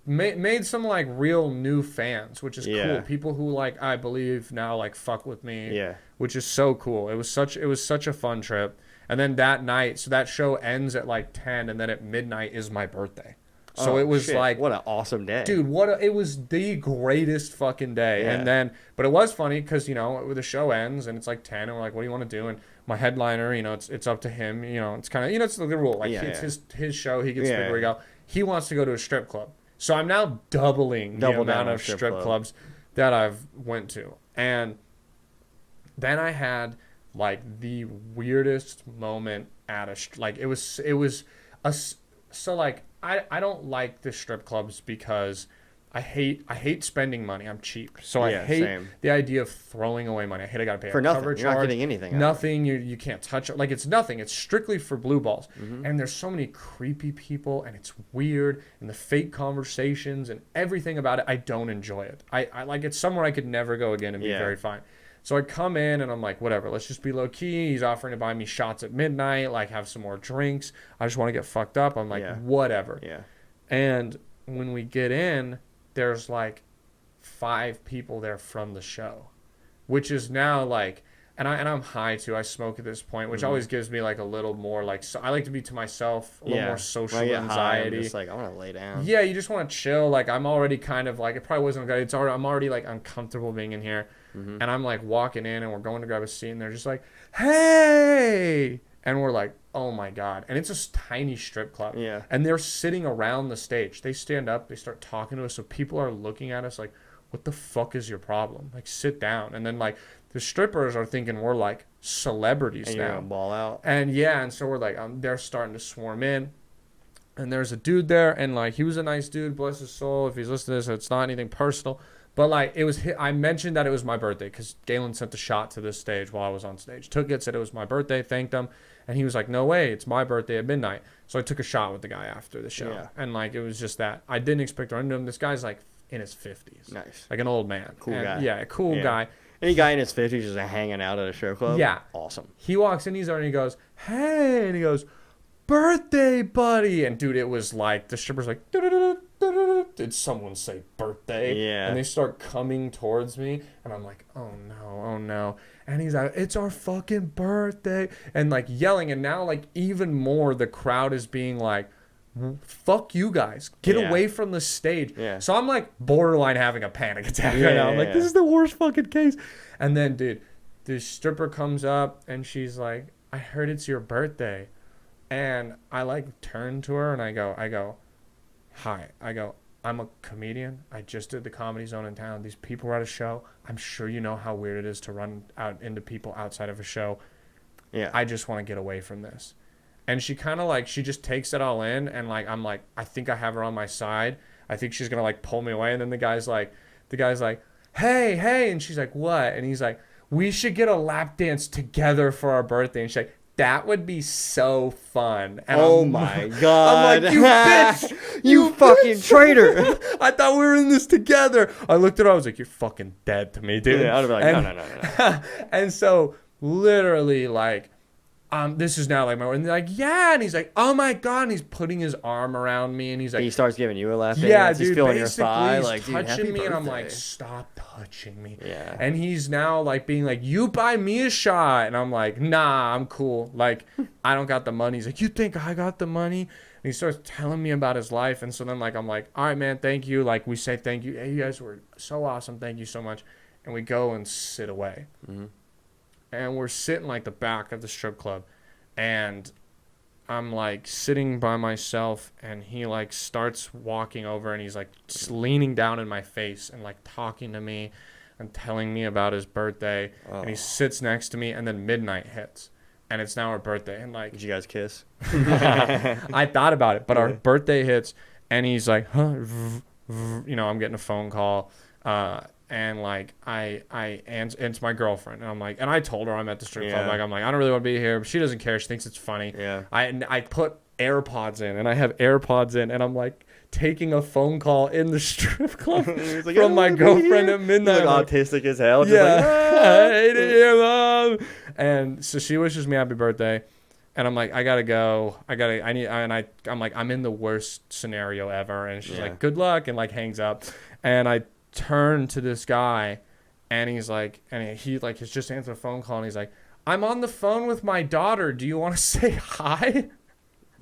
Made some like real new fans, which is cool. People who like I believe now like fuck with me, which is so cool. It was such a fun trip. And then that night, so that show ends at like 10, and then at midnight is my birthday. So it was like what an awesome day, dude. It was the greatest fucking day. Yeah. And then, but it was funny because you know the show ends and it's like 10, and we're like, what do you want to do? And my headliner, you know, it's up to him. You know, it's kind of it's the rule. Like it's his show. He gets to pick where he go. He wants to go to a strip club. So I'm now doubling the amount of strip clubs that I've went to. And then I had like the weirdest moment at it was so like I don't like the strip clubs because I hate spending money. I'm cheap. So I hate the idea of throwing away money. I gotta pay for a nothing. cover You're charge. not getting anything. Nothing. You can't touch it. Like it's nothing. It's strictly for blue balls. And there's so many creepy people, and it's weird, and the fake conversations and everything about it. I don't enjoy it. I like it's somewhere I could never go again and be very fine. So I come in and I'm like, whatever. Let's just be low key. He's offering to buy me shots at midnight. Like have some more drinks. I just want to get fucked up. I'm like, whatever. Yeah. And when we get in, there's like 5 people there from the show, which is now like, and I'm high too. I smoke at this point, which always gives me like a little more like, so I like to be to myself, a little more social anxiety. I'm just like, I want to lay down. Yeah, you just want to chill. Like I'm already kind of like, it probably wasn't good. I'm already like uncomfortable being in here, and I'm like walking in and we're going to grab a seat and they're just like, hey, and we're like, oh my God. And it's a tiny strip club. Yeah. And they're sitting around the stage. They stand up, they start talking to us. So people are looking at us like, what the fuck is your problem? Like, sit down. And then like the strippers are thinking we're like celebrities and now. You're gonna ball out. And and so we're like, they're starting to swarm in. And there's a dude there, and like he was a nice dude, bless his soul. If he's listening to this, it's not anything personal. But like I mentioned that it was my birthday because Galen sent the shot to this stage while I was on stage. Took it, said it was my birthday, thanked him, and he was like, "No way, it's my birthday at midnight." So I took a shot with the guy after the show, and like it was just that. I didn't expect to run into him. This guy's like in his 50s, nice, like an old man, cool guy, a cool guy. Any guy in his 50s just hanging out at a show club, awesome. He walks in, he's there, and he goes, "Hey," and he goes, "Birthday buddy," and dude, it was like the stripper's like, did someone say birthday? Yeah. And they start coming towards me, and I'm like, oh no. And he's like, it's our fucking birthday. And like yelling, and now like even more, the crowd is being like, fuck you guys. Get away from the stage. Yeah. So I'm like borderline having a panic attack right now. I'm like, this is the worst fucking case. And then, dude, the stripper comes up, and she's like, I heard it's your birthday. And I like turn to her, and I go, hi. I go, I'm a comedian. I just did the Comedy Zone in town. These people were at a show. I'm sure you know how weird it is to run out into people outside of a show. Yeah. I just want to get away from this. And she kind of like, she just takes it all in. And like, I'm like, I think I have her on my side. I think she's going to like pull me away. And then the guy's like, hey. And she's like, what? And he's like, we should get a lap dance together for our birthday. And she's like, that would be so fun. And my God. I'm like, you bitch. You fucking traitor. I thought we were in this together. I looked at her. I was like, you're fucking dead to me, dude. Yeah, I'd be like, no. And so literally like, this is now like my word. And they're like, yeah. And he's like, oh my God. And he's putting his arm around me. And he's like, he starts giving you a lap dance. Yeah, dude. He's feeling your basically, thigh. he's Like, dude, touching me. happy And I'm birthday. like, stop touching me. Yeah. And he's now like being like, you buy me a shot. And I'm like, nah, I'm cool. Like, I don't got the money. He's like, you think I got the money? And he starts telling me about his life. And so then like, I'm like, all right, man, thank you. Like we say, thank you. Hey, you guys were so awesome. Thank you so much. And we go and sit away. Mm-hmm. And we're sitting like the back of the strip club. And I'm like sitting by myself, and he like starts walking over, and he's like just leaning down in my face and like talking to me and telling me about his birthday. And he sits next to me, and then midnight hits, and it's now our birthday. And like, did you guys kiss? I thought about it, but our birthday hits, and he's like, huh, you know, I'm getting a phone call. And like I answer, it's my girlfriend, and I'm like, and I told her I'm at the strip club. Like I'm like, I don't really want to be here, but she doesn't care. She thinks it's funny. Yeah. I put AirPods in, and I have AirPods in, and I'm like taking a phone call in the strip club like, from my girlfriend at midnight. He's like autistic as hell. Yeah. Just like, I hate it here, Mom. And so she wishes me happy birthday. And I'm like, I gotta go. I'm like, I'm in the worst scenario ever. And she's like, good luck, and like hangs up. And I turn to this guy, and he's like, and he like has just answered a phone call, and he's like, I'm on the phone with my daughter. Do you want to say hi?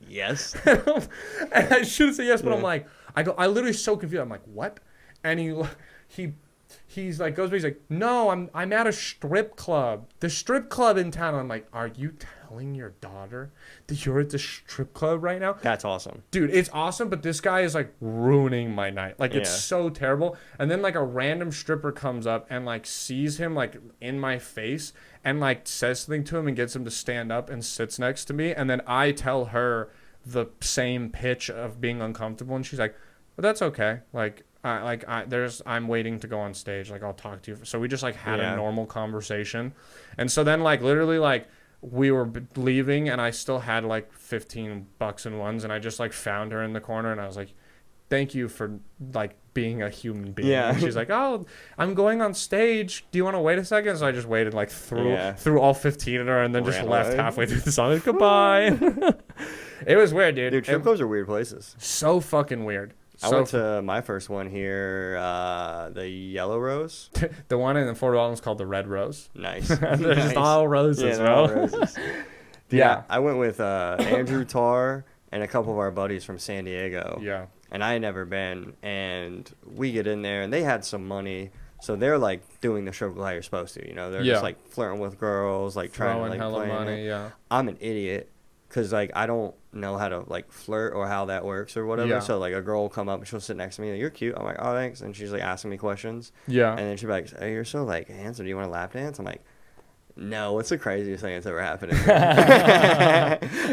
Yes. And I should have said yes, but I'm like, I literally so confused. I'm like, what? And he's like, goes, he's like, no, I'm at a strip club. The strip club in town. I'm like, are you telling your daughter that you're at the strip club right now? That's awesome. Dude, it's awesome, but this guy is like ruining my night. Like, it's so terrible. And then like a random stripper comes up and like sees him like in my face and like says something to him and gets him to stand up and sits next to me. And then I tell her the same pitch of being uncomfortable, and she's like, well, that's okay. Like, I'm waiting to go on stage. Like, I'll talk to you. So we just like had a normal conversation. And so then like literally like we were leaving, and I still had like $15 in ones, and I just like found her in the corner, and I was like, thank you for like being a human being. Yeah. And she's like, oh, I'm going on stage. Do you want to wait a second? So I just waited like through all 15 of her, and then just left halfway through the song. Like, goodbye. It was weird, dude. Dude, strip clubs are weird places. So fucking weird. I went to my first one here, the Yellow Rose. The one in Fort Walton is called the Red Rose. Nice. They're just all roses, they're bro. all roses. Yeah, I went with Andrew Tarr and a couple of our buddies from San Diego. Yeah. And I had never been, and we get in there, and they had some money, so they're like doing the show how you're supposed to, you know? They're just like flirting with girls, like trying to like hella play money, yeah. I'm an idiot. Because, like, I don't know how to, like, flirt or how that works or whatever. Yeah. So, like, a girl will come up and she'll sit next to me. Like, you're cute. I'm like, oh, thanks. And she's, like, asking me questions. Yeah. And then she'll be like, hey, you're so, like, handsome. Do you want to lap dance? I'm like, no, what's the craziest thing that's ever happened to me?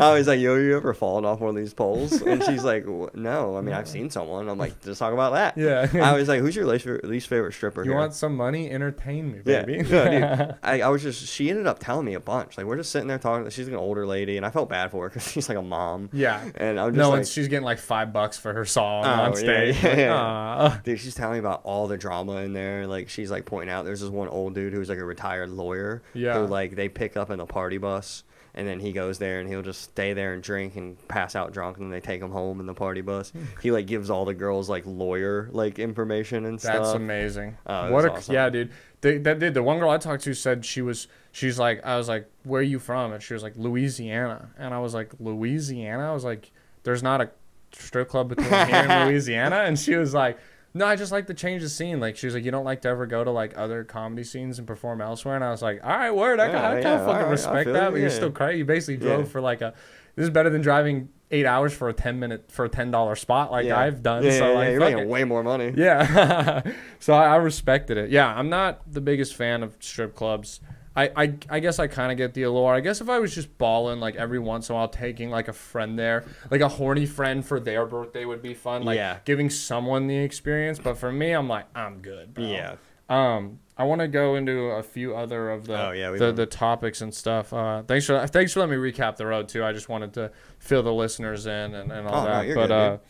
I was like, yo, you ever fallen off one of these poles? And she's like, no. I mean, I've seen someone. I'm like, just talk about that. Yeah. I was like, who's your least favorite stripper You here? want some money? Entertain me, baby. Yeah, dude. I was just, she ended up telling me a bunch. Like, we're just sitting there talking. She's an older lady, and I felt bad for her because she's like a mom. Yeah. And I'm just like, she's getting like $5 for her song on stage. Yeah. Dude, she's telling me about all the drama in there. Like, she's like pointing out there's this one old dude who's like a retired lawyer. Yeah. Who, like, they pick up in the party bus, and then he goes there and he'll just stay there and drink and pass out drunk, and then they take him home in the party bus. He like gives all the girls like lawyer like information and stuff. That's amazing. What awesome. Yeah, dude. The one girl I talked to said she's like, I was like, where are you from? And she was like, Louisiana. And I was like, Louisiana? I was like, there's not a strip club between here and Louisiana? And she was like, no, I just like to change the scene. Like, she was like, you don't like to ever go to like other comedy scenes and perform elsewhere? And I was like, all right, word. I kind of fucking respect that. But you're still crazy. You basically drove for like this is better than driving 8 hours for a $10 spot like I've done. You're making way more money. Yeah. So I respected it. Yeah, I'm not the biggest fan of strip clubs. I guess I kind of get the allure. I guess if I was just balling like every once in a while, taking like a friend there, like a horny friend for their birthday would be fun. Like giving someone the experience. But for me, I'm like, I'm good, bro. Yeah. I want to go into a few other of the topics and stuff. Thanks for letting me recap the road too. I just wanted to fill the listeners in and all that. No, but good,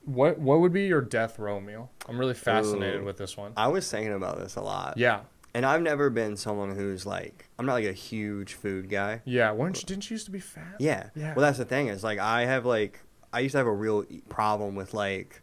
what would be your death row meal? I'm really fascinated with this one. I was thinking about this a lot. Yeah. And I've never been someone who's like, I'm not like a huge food guy. Yeah. Didn't you used to be fat? Yeah. Well, that's the thing is like I used to have a real problem with like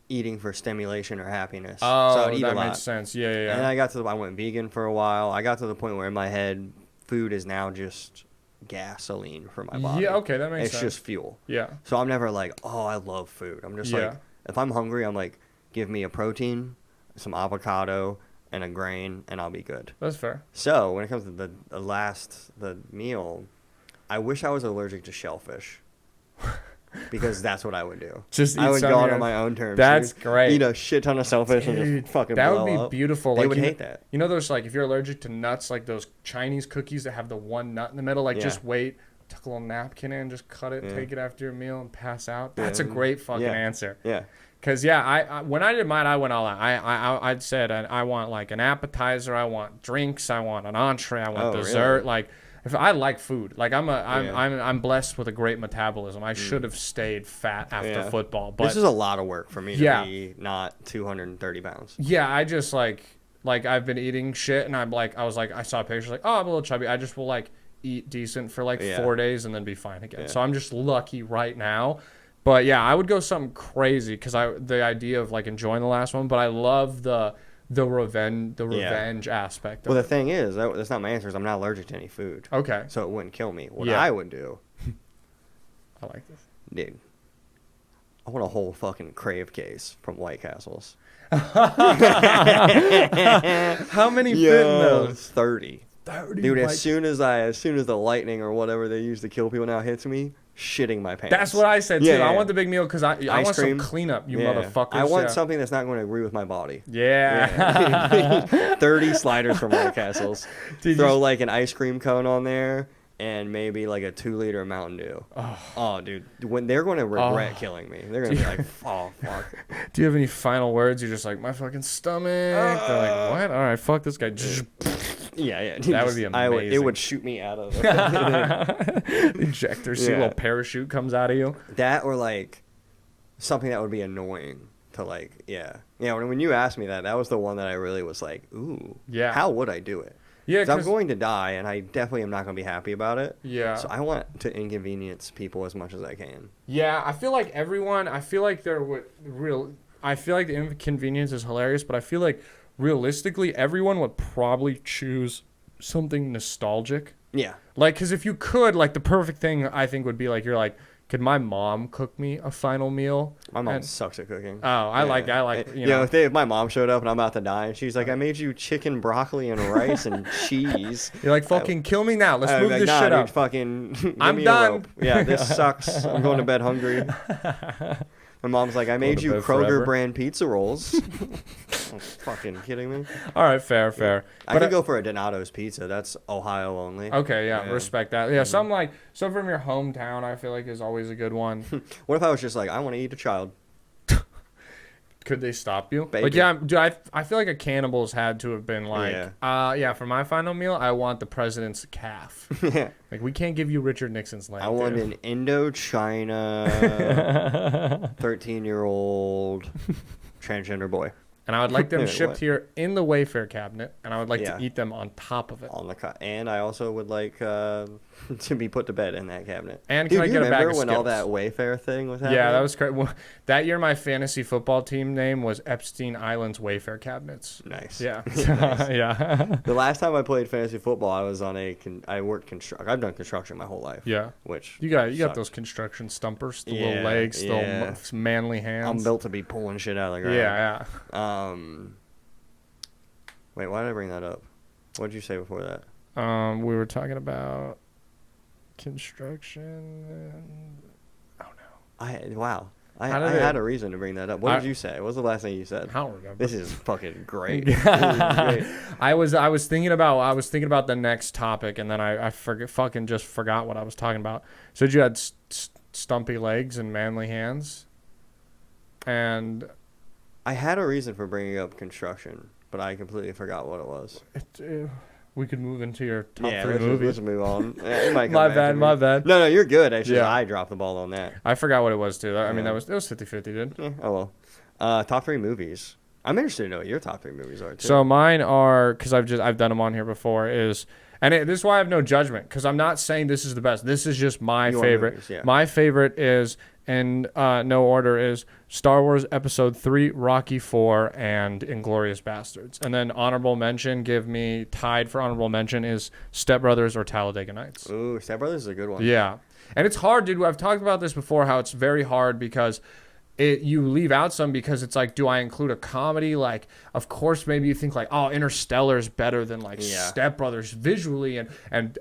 eating for stimulation or happiness. Oh, so I'd eat that a lot. makes sense. Yeah. And I went vegan for a while. I got to the point where in my head, food is now just gasoline for my body. Yeah, okay, that makes sense. It's just fuel. Yeah. So I'm never like, oh, I love food. I'm just like, if I'm hungry, I'm like, give me a protein, some avocado, and a grain, and I'll be good. That's fair. So when it comes to the meal, I wish I was allergic to shellfish. Because that's what I would do. I would go on my own terms. That's great. Eat a shit ton of shellfish and just fucking blow up. That would be beautiful. They would hate that. You know those, like, if you're allergic to nuts, like those Chinese cookies that have the one nut in the middle? Like, just wait, tuck a little napkin in, just cut it, take it after your meal, and pass out. That's a great fucking answer. Yeah. Because, I when I did mine, I went all out. I said I want, like, an appetizer. I want drinks. I want an entree. I want dessert. Really? Like, if I like food, like I'm blessed with a great metabolism. I should have stayed fat after football, but this is a lot of work for me to be not 230 pounds. Yeah, I just like I've been eating shit, and I saw pictures like, oh, I'm a little chubby. I just will like eat decent for like 4 days and then be fine again. So I'm just lucky right now. But yeah, I would go something crazy because the idea of like enjoying the last one, but I love the revenge aspect of the thing is, that's not my answer, is I'm not allergic to any food. Okay. So it wouldn't kill me. What I would do... I like this. Dude, I want a whole fucking Crave case from White Castles. How many fit in those? 30. 30. Dude, as soon as the lightning or whatever they use to kill people now hits me, shitting my pants. That's what I said too. I want the big meal because I want some cleanup, you motherfuckers. I want something that's not going to agree with my body. Yeah. 30 sliders from White Castles. Throw like an ice cream cone on there and maybe like a 2-liter Mountain Dew. Oh, dude. When they're going to regret killing me. They're going to be like, oh, fuck. Do you have any final words? You're just like, my fucking stomach. They're like, what? All right, fuck this guy. Yeah. That would be amazing. It would shoot me out of the ejector seat, a little parachute comes out of you. That or like something that would be annoying to like, when you asked me that was the one that I really was like, ooh, how would I do it? Yeah, because I'm going to die, and I definitely am not going to be happy about it. Yeah. So I want to inconvenience people as much as I can. Yeah, I feel like the inconvenience is hilarious, but I feel like realistically, everyone would probably choose something nostalgic. Yeah. Like, because if you could, like, the perfect thing, I think, would be, like, you're like, could my mom cook me a final meal? My mom sucks at cooking. Oh, I like, you know. If my mom showed up and I'm about to die, and she's like, I made you chicken, broccoli, and rice and cheese. You're like, fucking kill me now. Let's move this shit up. Fucking I'm done. Yeah, this sucks. I'm going to bed hungry. My mom's like, I made you Kroger brand pizza rolls. Oh, fucking kidding me? All right, fair. I could go for a Donato's pizza. That's Ohio only. Okay, respect that. Yeah, some from your hometown, I feel like is always a good one. What if I was just like, I want to eat a child? Could they stop you? Baby. Like, dude, I feel like a cannibal's had to have been like, for my final meal, I want the president's calf. Like, we can't give you Richard Nixon's land. I want an Indochina 13-year-old transgender boy. and I would like them shipped here in the Wayfair cabinet, and I would like to eat them on top of it. And I also would like to be put to bed in that cabinet. And can I get a bag of Skittles? Remember when all that Wayfair thing was happening? Yeah, that was crazy. Well, that year, my fantasy football team name was Epstein Island's Wayfair Cabinets. Nice. Yeah. Nice. Yeah. The last time I played fantasy football, I was on I worked construction. I've done construction my whole life. Yeah. Which you got those construction stumpers, the little legs, the little manly hands. I'm built to be pulling shit out of the ground. Yeah. Wait, why did I bring that up? What did you say before that? We were talking about construction. Oh no. I had a reason to bring that up. What did you say? What was the last thing you said? I don't remember. This is fucking great. I was thinking about the next topic, and then I fucking just forgot what I was talking about. So you had stumpy legs and manly hands, and I had a reason for bringing up construction, but I completely forgot what it was. We could move into your top 3 movies. Let's move on. My bad. No, you're good. Actually, I dropped the ball on that. I forgot what it was too. I mean, it was 50-50, dude. Yeah, oh well. Top 3 movies. I'm interested to know what your top 3 movies are too. So mine are, because I've done them on here before, this is why I have no judgment, because I'm not saying this is the best. This is just my favorite. Movies, yeah. My favorite is, in no order, is Star Wars Episode 3, Rocky 4, and Inglourious Bastards. And then honorable mention, tied for honorable mention, is Step Brothers or Talladega Nights. Ooh, Step Brothers is a good one. Yeah. And it's hard, dude. I've talked about this before, how it's very hard because you leave out some, because it's like, do I include a comedy? Like, of course, maybe you think like, oh, Interstellar is better than like Step Brothers visually and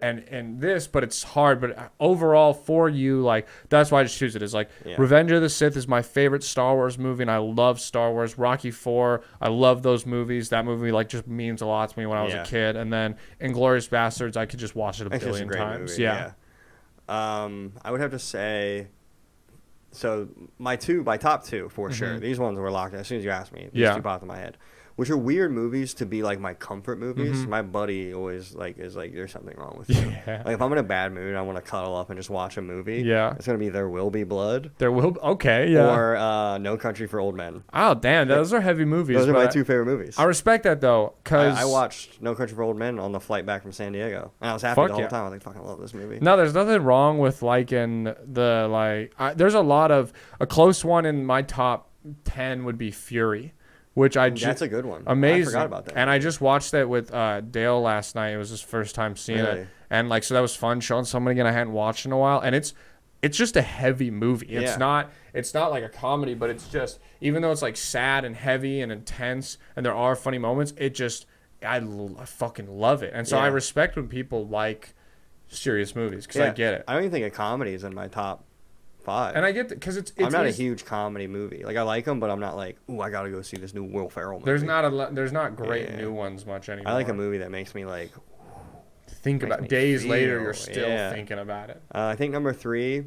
this, but it's hard. But overall, for you, like, that's why I just choose it. Is like Revenge of the Sith is my favorite Star Wars movie, and I love Star Wars. Rocky 4, I love those movies. That movie like just means a lot to me when I was a kid. And then Inglourious Bastards, I could just watch it a billion times. Movie, yeah. I would have to say. So my top 2 for sure. These ones were locked in. As soon as you asked me, these 2 popped in my head. Which are weird movies to be like my comfort movies. My buddy always is like, there's something wrong with you. Like if I'm in a bad mood and I want to cuddle up and just watch a movie. Yeah, it's gonna be There Will Be Blood. Or No Country for Old Men. Oh damn, those are heavy movies. Those are my 2 favorite movies. I respect that though, because I watched No Country for Old Men on the flight back from San Diego, and I was happy the whole time. I was like, fucking love this movie. No, there's nothing wrong with liking there's a close one in my top 10 would be Fury. That's a good one. Amazing. I forgot about that. And I just watched that with Dale last night. It was his first time seeing it. And so that was fun showing someone again I hadn't watched in a while. And it's just a heavy movie. It's not like a comedy, but it's just, even though it's like sad and heavy and intense and there are funny moments, I fucking love it. And so I respect when people like serious movies, because I get it. I don't even think a comedy is in my top 5. And I get that, because I'm not a huge comedy movie. Like, I like them, but I'm not like, ooh, I gotta go see this new Will Ferrell movie. There's not great new ones much anymore. I like a movie that makes me like think about days later. You're still thinking about it. I think number 3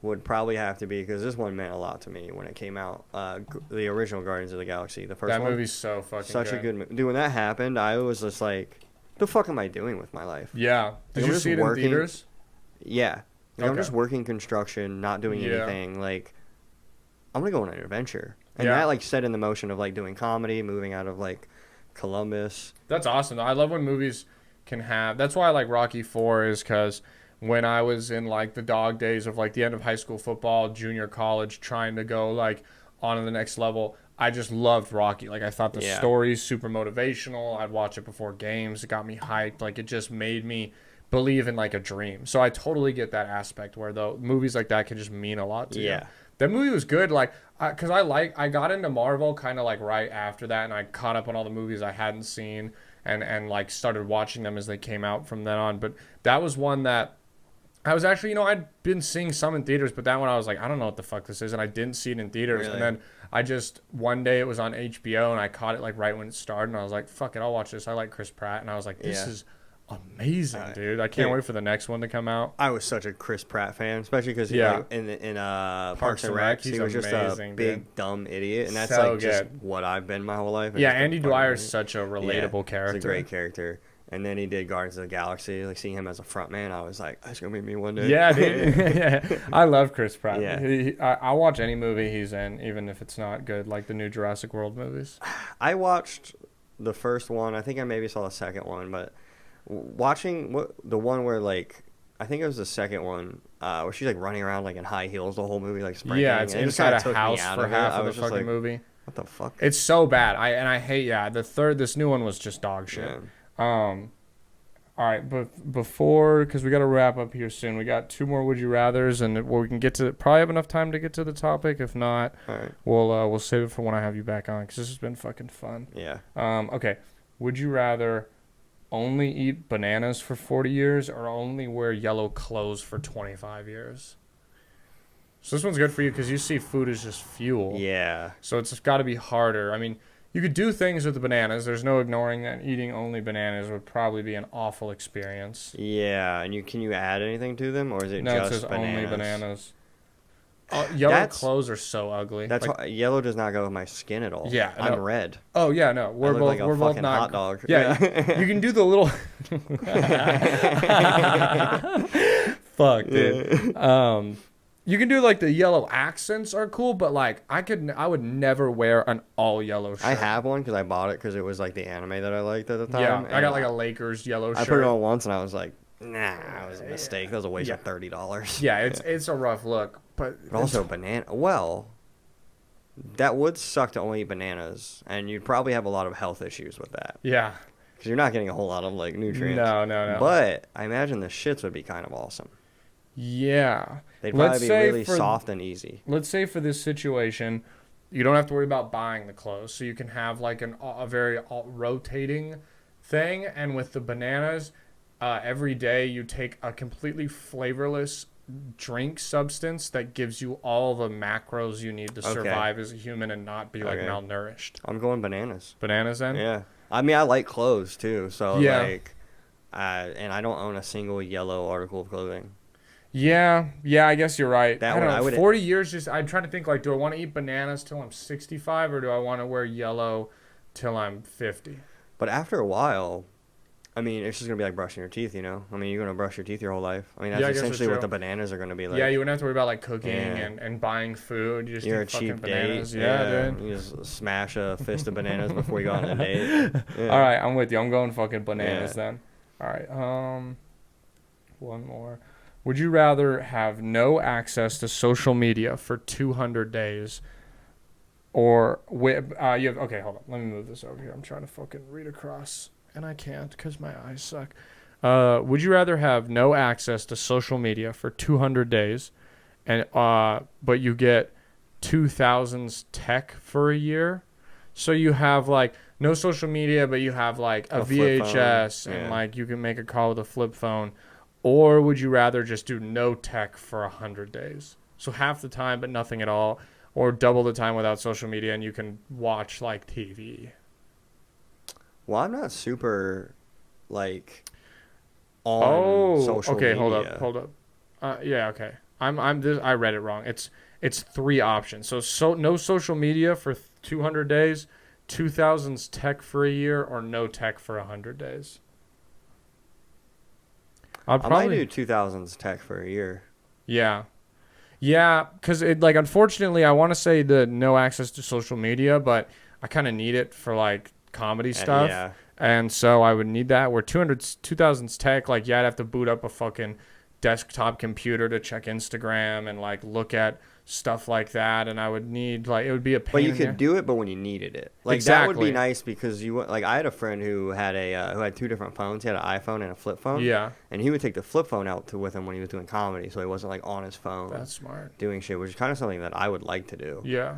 would probably have to be, because this one meant a lot to me when it came out. The original Guardians of the Galaxy, the first one. That movie's so fucking such a good movie. Dude, when that happened, I was just like, the fuck am I doing with my life? Yeah. Did you see it in theaters? Yeah. I'm just working construction, not doing anything. Like, I'm gonna go on an adventure, and that like set in the motion of like doing comedy, moving out of like Columbus. That's awesome. I love when movies can have. That's why I like Rocky 4, is because when I was in like the dog days of like the end of high school football, junior college, trying to go like on to the next level, I just loved Rocky. Like, I thought the story's super motivational. I'd watch it before games. It got me hyped. Like, it just made me believe in like a dream. So I totally get that aspect where though movies like that can just mean a lot to you. That movie was good, like, because I got into Marvel kind of like right after that, and I caught up on all the movies I hadn't seen and like started watching them as they came out from then on. But that was one that I was actually, I'd been seeing some in theaters, but that one I was like, I don't know what the fuck this is, and I didn't see it in theaters. Really? And then I just, one day it was on HBO, and I caught it like right when it started, and I was like, fuck it, I'll watch this. I like Chris Pratt, and I was like, this is amazing, dude. I can't wait for the next one to come out. I was such a Chris Pratt fan, especially because in Parks and Rec, he was just a big dumb idiot, and that's so like just what I've been my whole life. Yeah, Andy Dwyer's such a relatable character. He's a great character. And then he did Guardians of the Galaxy. Like, seeing him as a front man, I was like, that's going to be me one day. Yeah, dude. Yeah. I love Chris Pratt. Yeah. I'll watch any movie he's in, even if it's not good, like the new Jurassic World movies. I watched the first one. I think I maybe saw the second one. But watching the one where, like, I think it was the second one, where she's, like, running around, like, in high heels the whole movie, like, sprinting. Yeah, it's inside a house for half of the fucking movie. What the fuck? It's so bad. I hate, this new one was just dog shit. Yeah. All right, but before, because we got to wrap up here soon, we got 2 more Would You Rathers, and we can get to, probably have enough time to get to the topic. If not, all right, we'll save it for when I have you back on, because this has been fucking fun. Yeah. Okay, would you rather only eat bananas for 40 years or only wear yellow clothes for 25 years? So this one's good for you because you see food as just fuel. Yeah. So it's got to be harder. I mean, you could do things with the bananas. There's no ignoring that eating only bananas would probably be an awful experience. Yeah, and can you add anything to them, or is it no, just it says bananas? only bananas. Yellow clothes are so ugly. That's why yellow does not go with my skin at all. Yeah, I'm red. Oh yeah, no, we're both like a we're both fucking not hot dog. Yeah, you can do the little. Fuck, dude. Yeah. You can do like the yellow accents are cool, but like I would never wear an all yellow shirt. I have one because I bought it because it was like the anime that I liked at the time. Yeah, I got like a Lakers yellow shirt. I put it on once and I was like, nah, it was a mistake. That was a waste of $30. Yeah, it's a rough look, but also banana. Well, that would suck to only eat bananas, and you'd probably have a lot of health issues with that. Yeah, because you're not getting a whole lot of like nutrients. No. But I imagine the shits would be kind of awesome. Yeah. They'd probably be really soft and easy. Let's say for this situation, you don't have to worry about buying the clothes. So you can have like a very rotating thing. And with the bananas, every day you take a completely flavorless drink substance that gives you all the macros you need to survive as a human and not be like malnourished. I'm going bananas. Bananas then? Yeah. I mean, I like clothes too. So yeah. And I don't own a single yellow article of clothing. Yeah, I guess you're right. I don't know. 40 years, I'm trying to think, like, do I want to eat bananas till I'm 65 or do I want to wear yellow till I'm 50? But after a while, I mean, it's just going to be like brushing your teeth, you know? I mean, you're going to brush your teeth your whole life. I mean, that's essentially what the bananas are going to be like. Yeah, you wouldn't have to worry about, like, cooking and buying food. You just you're eat fucking cheap bananas. Date. Yeah, dude. You just smash a fist of bananas before you go on a date. Yeah. All right, I'm with you. I'm going fucking bananas then. All right, one more. Would you rather have no access to social media for 200 days or okay, hold on. Let me move this over here. I'm trying to fucking read across and I can't because my eyes suck. Would you rather have no access to social media for 200 days and but you get 2000s tech for a year? So you have like no social media, but you have like a VHS and like you can make a call with a flip phone. Or would you rather just do no tech for 100 days? So half the time, but nothing at all. Or double the time without social media and you can watch like TV. Well, I'm not super like on social media. Hold up. Yeah, okay. I read it wrong. It's 3 options. So no social media for 200 days, 2000s tech for a year, or no tech for 100 days. I might do 2000s tech for a year. Yeah, because unfortunately, I want to say the no access to social media, but I kind of need it for like comedy stuff. Yeah. And so I would need that. Where 2000s tech, like, I'd have to boot up a fucking desktop computer to check Instagram and like look at stuff like that, and I would need it would be a pain. But you could do it, but when you needed it, that would be nice because I had a friend who had 2 different phones. He had an iPhone and a flip phone. Yeah. And he would take the flip phone out with him when he was doing comedy, so he wasn't like on his phone. That's smart. Doing shit, which is kind of something that I would like to do. Yeah.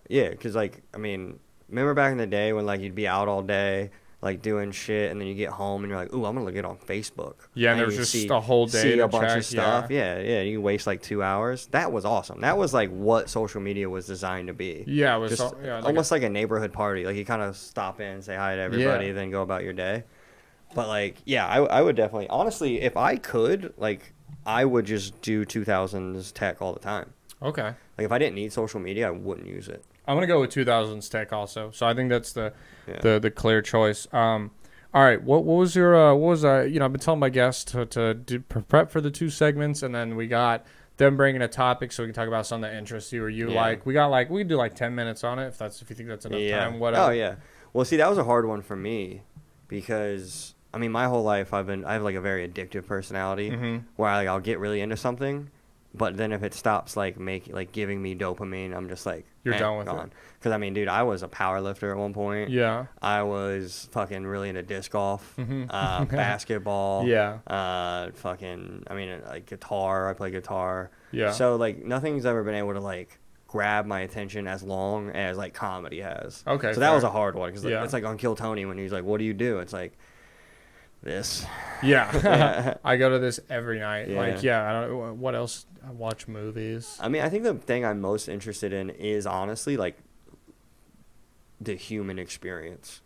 Yeah, because remember back in the day when you'd be out all day, doing shit, and then you get home and you're like, ooh, I'm gonna get on Facebook. Yeah, and there's just a whole day see to a bunch check, of stuff. Yeah, you waste 2 hours. That was awesome. That was what social media was designed to be. Yeah, it was just almost like a neighborhood party. You kind of stop in, say hi to everybody, then go about your day. But I would definitely, honestly, if I could, I would just do 2000s tech all the time. Okay. If I didn't need social media, I wouldn't use it. I'm gonna go with 2000s tech also. So I think that's the clear choice. All right. What was your I've been telling my guests to prep for the 2 segments, and then we got them bringing a topic so we can talk about something that interests you or you like. We can do like 10 minutes on it if you think that's enough time. Whatever. Oh yeah. Well, see, that was a hard one for me because I mean, my whole life I have like a very addictive personality where I'll get really into something. But then if it stops giving me dopamine, I'm just like, you're done with gone. it. Because I mean, dude, I was a power lifter at one point. Yeah. I was fucking really into disc golf, basketball. Yeah. Like guitar. I play guitar. Yeah. So like nothing's ever been able to like grab my attention as long as like comedy has. Okay. So that was a hard one because it's like on Kill Tony when he's like, "What do you do?" It's like this. Yeah. I go to this every night. Yeah. I don't. What else? I watch movies. I mean, I think the thing I'm most interested in is honestly like the human experience.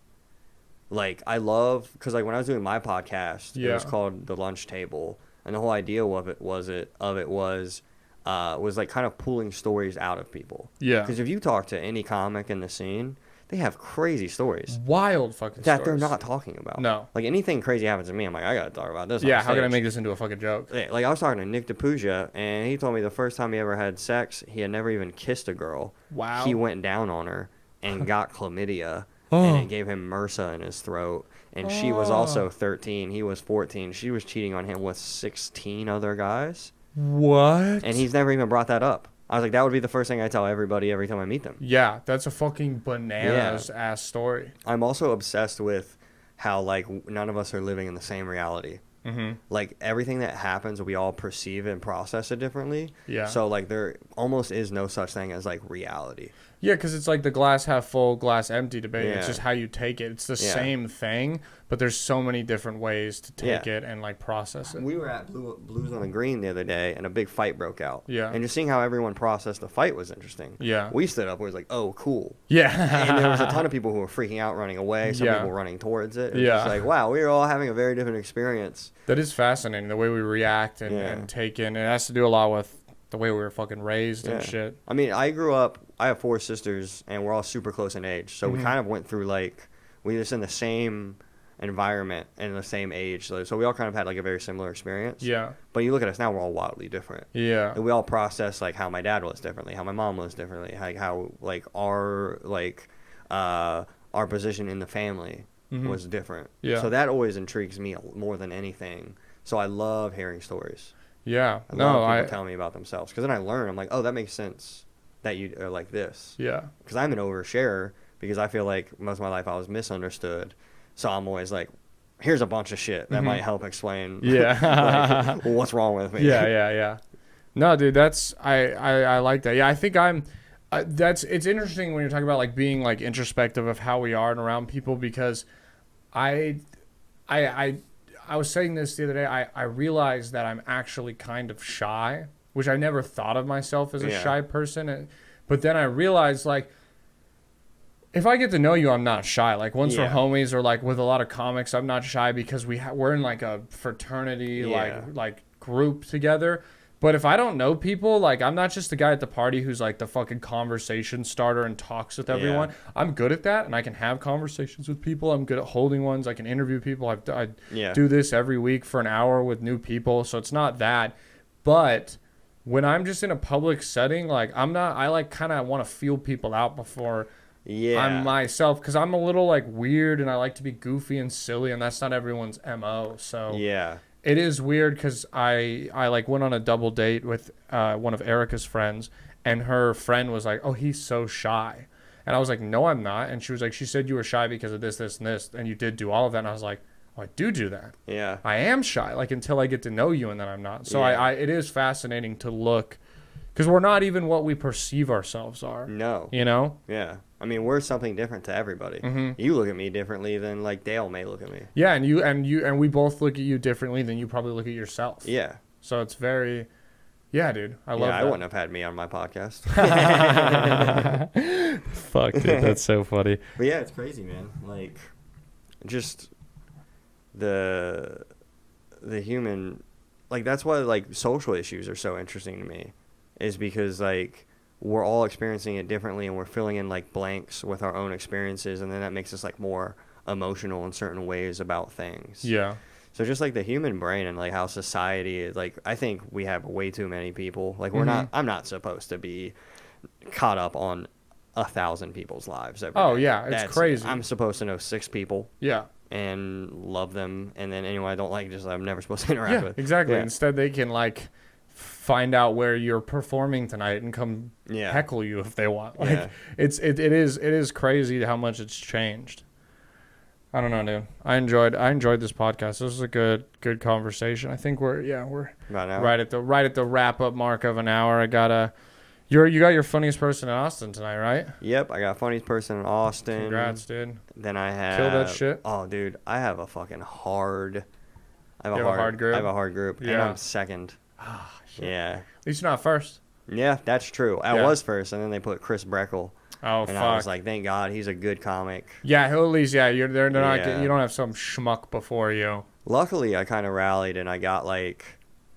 Like I love because like when I was doing my podcast, it was called The Lunch Table, and the whole idea of it was like kind of pulling stories out of people. Yeah. Because if you talk to any comic in the scene, they have crazy stories. Wild fucking that stories. They're not talking about. No. Like anything crazy happens to me, I'm like, I gotta talk about this. Yeah, how can I make this into a fucking joke? Like I was talking to Nick DePuja, and he told me the first time he ever had sex, he had never even kissed a girl. Wow. He went down on her and got chlamydia, and it gave him MRSA in his throat. And she was also 13. He was 14. She was cheating on him with 16 other guys. What? And he's never even brought that up. I was like, that would be the first thing I tell everybody every time I meet them. Yeah, that's a fucking bananas ass story. I'm also obsessed with how like none of us are living in the same reality. Mm-hmm. Like everything that happens, we all perceive and process it differently. Yeah. So like there almost is no such thing as like reality. Yeah, because it's like the glass half full, glass empty debate. Yeah. It's just how you take it. It's the same thing, but there's so many different ways to take it and like process it. We were at Blues on the Green the other day, and a big fight broke out. Yeah. And just seeing how everyone processed the fight was interesting. Yeah. We stood up and was like, oh, cool. Yeah. And there was a ton of people who were freaking out, running away. Some people running towards it. It was just like, wow, we were all having a very different experience. That is fascinating, the way we react and take in. It has to do a lot with the way we were fucking raised and shit. I mean, I have 4 sisters, and we're all super close in age. So we kind of went through, like, we were just in the same environment and the same age. So we all kind of had, like, a very similar experience. Yeah. But you look at us now, we're all wildly different. Yeah. And we all process, like, how my dad was differently, how my mom was differently, like, how, like, our position in the family was different. Yeah. So that always intrigues me more than anything. So I love hearing stories. Yeah. I love people telling me about themselves. Because then I learn. I'm like, oh, that makes sense that you are like this. Yeah. Because I'm an oversharer because I feel like most of my life I was misunderstood. So I'm always like, here's a bunch of shit that might help explain like, what's wrong with me. Yeah. No, dude, I like that. Yeah, I think it's interesting when you're talking about like being like introspective of how we are and around people because I was saying this the other day. I realized that I'm actually kind of shy, which I never thought of myself as a shy person. But then I realized, like, if I get to know you, I'm not shy. Like, once we're homies or, like, with a lot of comics, I'm not shy because we're in, like, a fraternity, like group together. But if I don't know people, like, I'm not just the guy at the party who's, like, the fucking conversation starter and talks with everyone. Yeah. I'm good at that, and I can have conversations with people. I'm good at holding ones. I can interview people. I do this every week for an hour with new people, so it's not that. But when I'm just in a public setting, like, I, like, kind of want to feel people out before I'm myself, because I'm a little, like, weird, and I like to be goofy and silly, and that's not everyone's MO, so... Yeah. It is weird because I like went on a double date with one of Erica's friends, and her friend was like, oh, he's so shy. And I was like, no, I'm not. And she was like, she said you were shy because of this, this, and this, and you did do all of that. And I was like, oh, I do that. Yeah. I am shy, like, until I get to know you, and then I'm not. So it is fascinating to look, because we're not even what we perceive ourselves are. No. You know? Yeah. I mean, we're something different to everybody. Mm-hmm. You look at me differently than like Dale may look at me. Yeah, and we both look at you differently than you probably look at yourself. Yeah. So it's very, dude. I love that. I wouldn't have had me on my podcast. Fuck, dude, that's so funny. But yeah, it's crazy, man. Like, just the human, like that's why like social issues are so interesting to me, is because like, we're all experiencing it differently, and we're filling in like blanks with our own experiences, and then that makes us like more emotional in certain ways about things. Yeah. So just like the human brain and like how society is, like I think we have way too many people. Like we're not. I'm not supposed to be caught up on 1,000 people's lives every day. Yeah, it's crazy. I'm supposed to know 6 people. Yeah. And love them, and then anyone I don't like, just I'm never supposed to interact with. Exactly. Instead, they can like find out where you're performing tonight and come heckle you if they want. Like it is crazy how much it's changed. I don't know, dude. I enjoyed this podcast. This was a good conversation. I think we're right at the wrap up mark of an hour. You got your funniest person in Austin tonight, right? Yep, I got funniest person in Austin. Congrats, dude. Then I have kill that shit. Oh, dude, I have a fucking hard. I have a hard group. I have a hard group, yeah. And I'm second. Oh, shit. Yeah. At least you're not first. Yeah, that's true. I was first, and then they put Chris Breckel. Oh, and fuck. I was like, thank God, he's a good comic. Yeah, he'll at least, they're not, you don't have some schmuck before you. Luckily, I kind of rallied, and I got I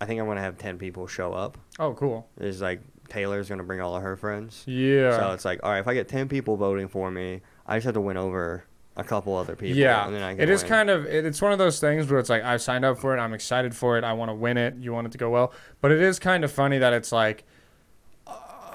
think I'm going to have 10 people show up. Oh, cool. It's like, Taylor's going to bring all of her friends. Yeah. So it's like, all right, if I get 10 people voting for me, I just have to win over a couple other people. Yeah. And then I can it is win. kind of, it's one of those things where it's like, I've signed up for it. I'm excited for it. I want to win it. You want it to go well. But it is kind of funny that it's like,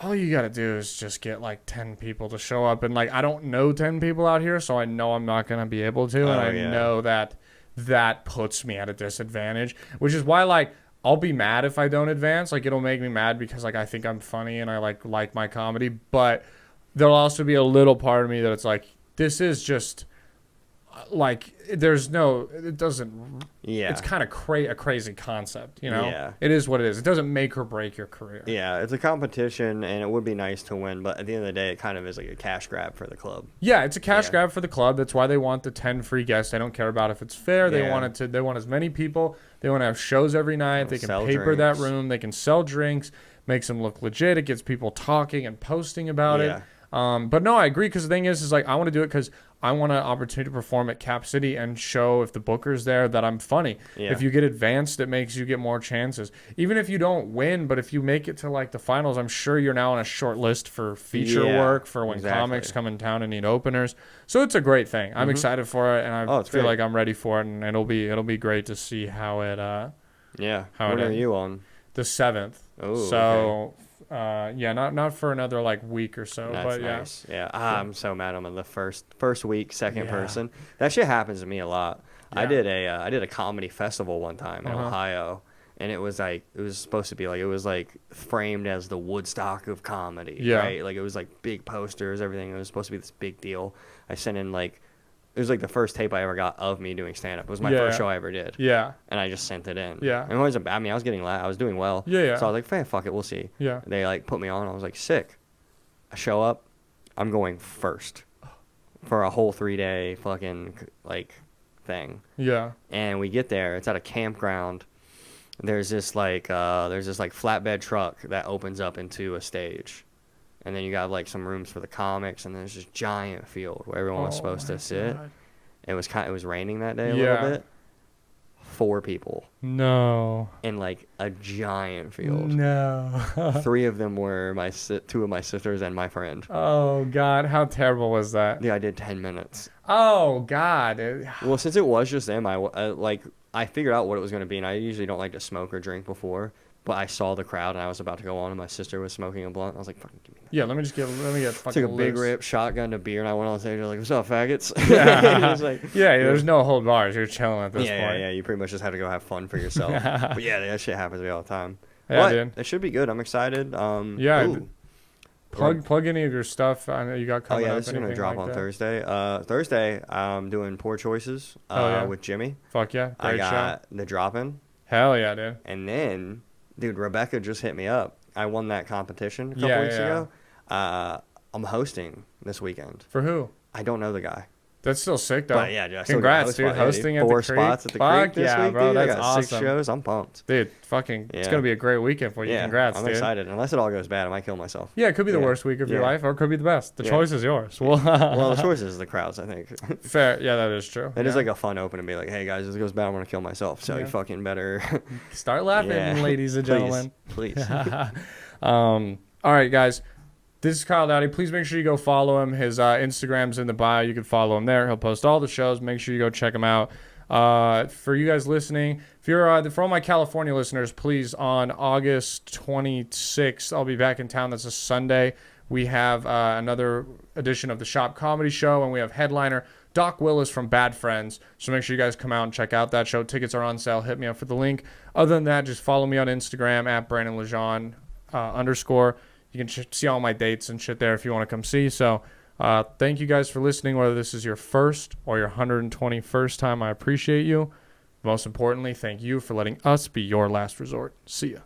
all you got to do is just get like 10 people to show up. And like, I don't know 10 people out here, so I know I'm not going to be able to. And I know that puts me at a disadvantage, which is why like, I'll be mad if I don't advance. Like, it'll make me mad because like I think I'm funny and I like my comedy. But there'll also be a little part of me that it's like, this is just like it doesn't. Yeah. It's kind of a crazy concept, you know. Yeah. It is what it is. It doesn't make or break your career. Yeah, it's a competition, and it would be nice to win, but at the end of the day, it kind of is like a cash grab for the club. Yeah, it's a cash grab for the club. That's why they want the 10 free guests. They don't care about if it's fair. They want as many people. They want to have shows every night. They can paper that room. They can sell drinks. Makes them look legit. It gets people talking and posting about it. But no, I agree, because the thing is like I want to do it because I want an opportunity to perform at Cap City and show, if the booker's there, that I'm funny. Yeah. If you get advanced, it makes you get more chances. Even if you don't win, but if you make it to like the finals, I'm sure you're now on a short list for feature work for when comics come in town and need openers. So it's a great thing. I'm excited for it, and I feel like I'm ready for it, and it'll be great to see how it. When are you on? The 7th. Oh, so. Not for another like week or so. That's but nice. I'm so mad I'm in the first week, second person. That shit happens to me a lot. I did a comedy festival one time in Ohio, and it was supposed to be like, it was like framed as the Woodstock of comedy, right? Like it was like big posters, everything. It was supposed to be this big deal. I sent in like, it was like the first tape I ever got of me doing stand-up. It was my first show I ever did. Yeah. And I just sent it in. Yeah. And I was I was doing well. Yeah. So I was like, fuck it, we'll see. Yeah. They like put me on. I was like, sick. I show up. I'm going first for a whole 3-day fucking like thing. Yeah. And we get there. It's at a campground. There's this flatbed truck that opens up into a stage. And then you got like some rooms for the comics, and there's this giant field where everyone was supposed to sit. God. It was raining that day a little bit. 4 people. No. In like a giant field. No. 3 of them were 2 of my sisters and my friend. Oh God, how terrible was that? Yeah, I did 10 minutes. Oh God. Well, since it was just them, I figured out what it was going to be, and I usually don't like to smoke or drink before. But I saw the crowd, and I was about to go on, and my sister was smoking a blunt. I was like, fucking give me that. Yeah, let me get fucking took a big rip, shotgun to beer, and I went on stage. I was like, what's up, faggots? Yeah. There's no hold bars. You're chilling at this point. Yeah. You pretty much just have to go have fun for yourself. But yeah, that shit happens to me all the time. Yeah, dude. It should be good. I'm excited. Plug any of your stuff. I know you got coming up. This is going to drop on Thursday. Thursday, I'm doing Poor Choices with Jimmy. Fuck yeah. Great I got The Drop-In. Hell yeah, dude. And then... Dude, Rebecca just hit me up. I won that competition a couple weeks ago. I'm hosting this weekend. For who? I don't know the guy. That's still sick, though. But yeah, congrats, dude. Hosting at the Creek. 4 spots at the Creek this week, bro. dude. That's I got awesome. 6 shows. I'm pumped. Dude, it's going to be a great weekend for you. Congrats, I'm dude. excited. Unless it all goes bad, I might kill myself. Yeah, it could be the worst week of your life, or it could be the best. The choice is yours. Well, the choice is the crowds, I think. Fair. Yeah, that is true. It is like a fun open to be like, hey, guys, this goes bad. I'm going to kill myself. So you fucking better... Start laughing, ladies and gentlemen. Please. All right, guys. This is Kyle Doughty. Please make sure you go follow him. His Instagram's in the bio. You can follow him there. He'll post all the shows. Make sure you go check him out. For you guys listening, if you're for all my California listeners, please, on August 26th, I'll be back in town. That's a Sunday. We have another edition of the Shop Comedy Show, and we have headliner Doc Willis from Bad Friends. So make sure you guys come out and check out that show. Tickets are on sale. Hit me up for the link. Other than that, just follow me on Instagram at Brandon Lejean _ You can see all my dates and shit there if you want to come see. So thank you guys for listening, whether this is your first or your 121st time. I appreciate you. Most importantly, thank you for letting us be your last resort. See ya.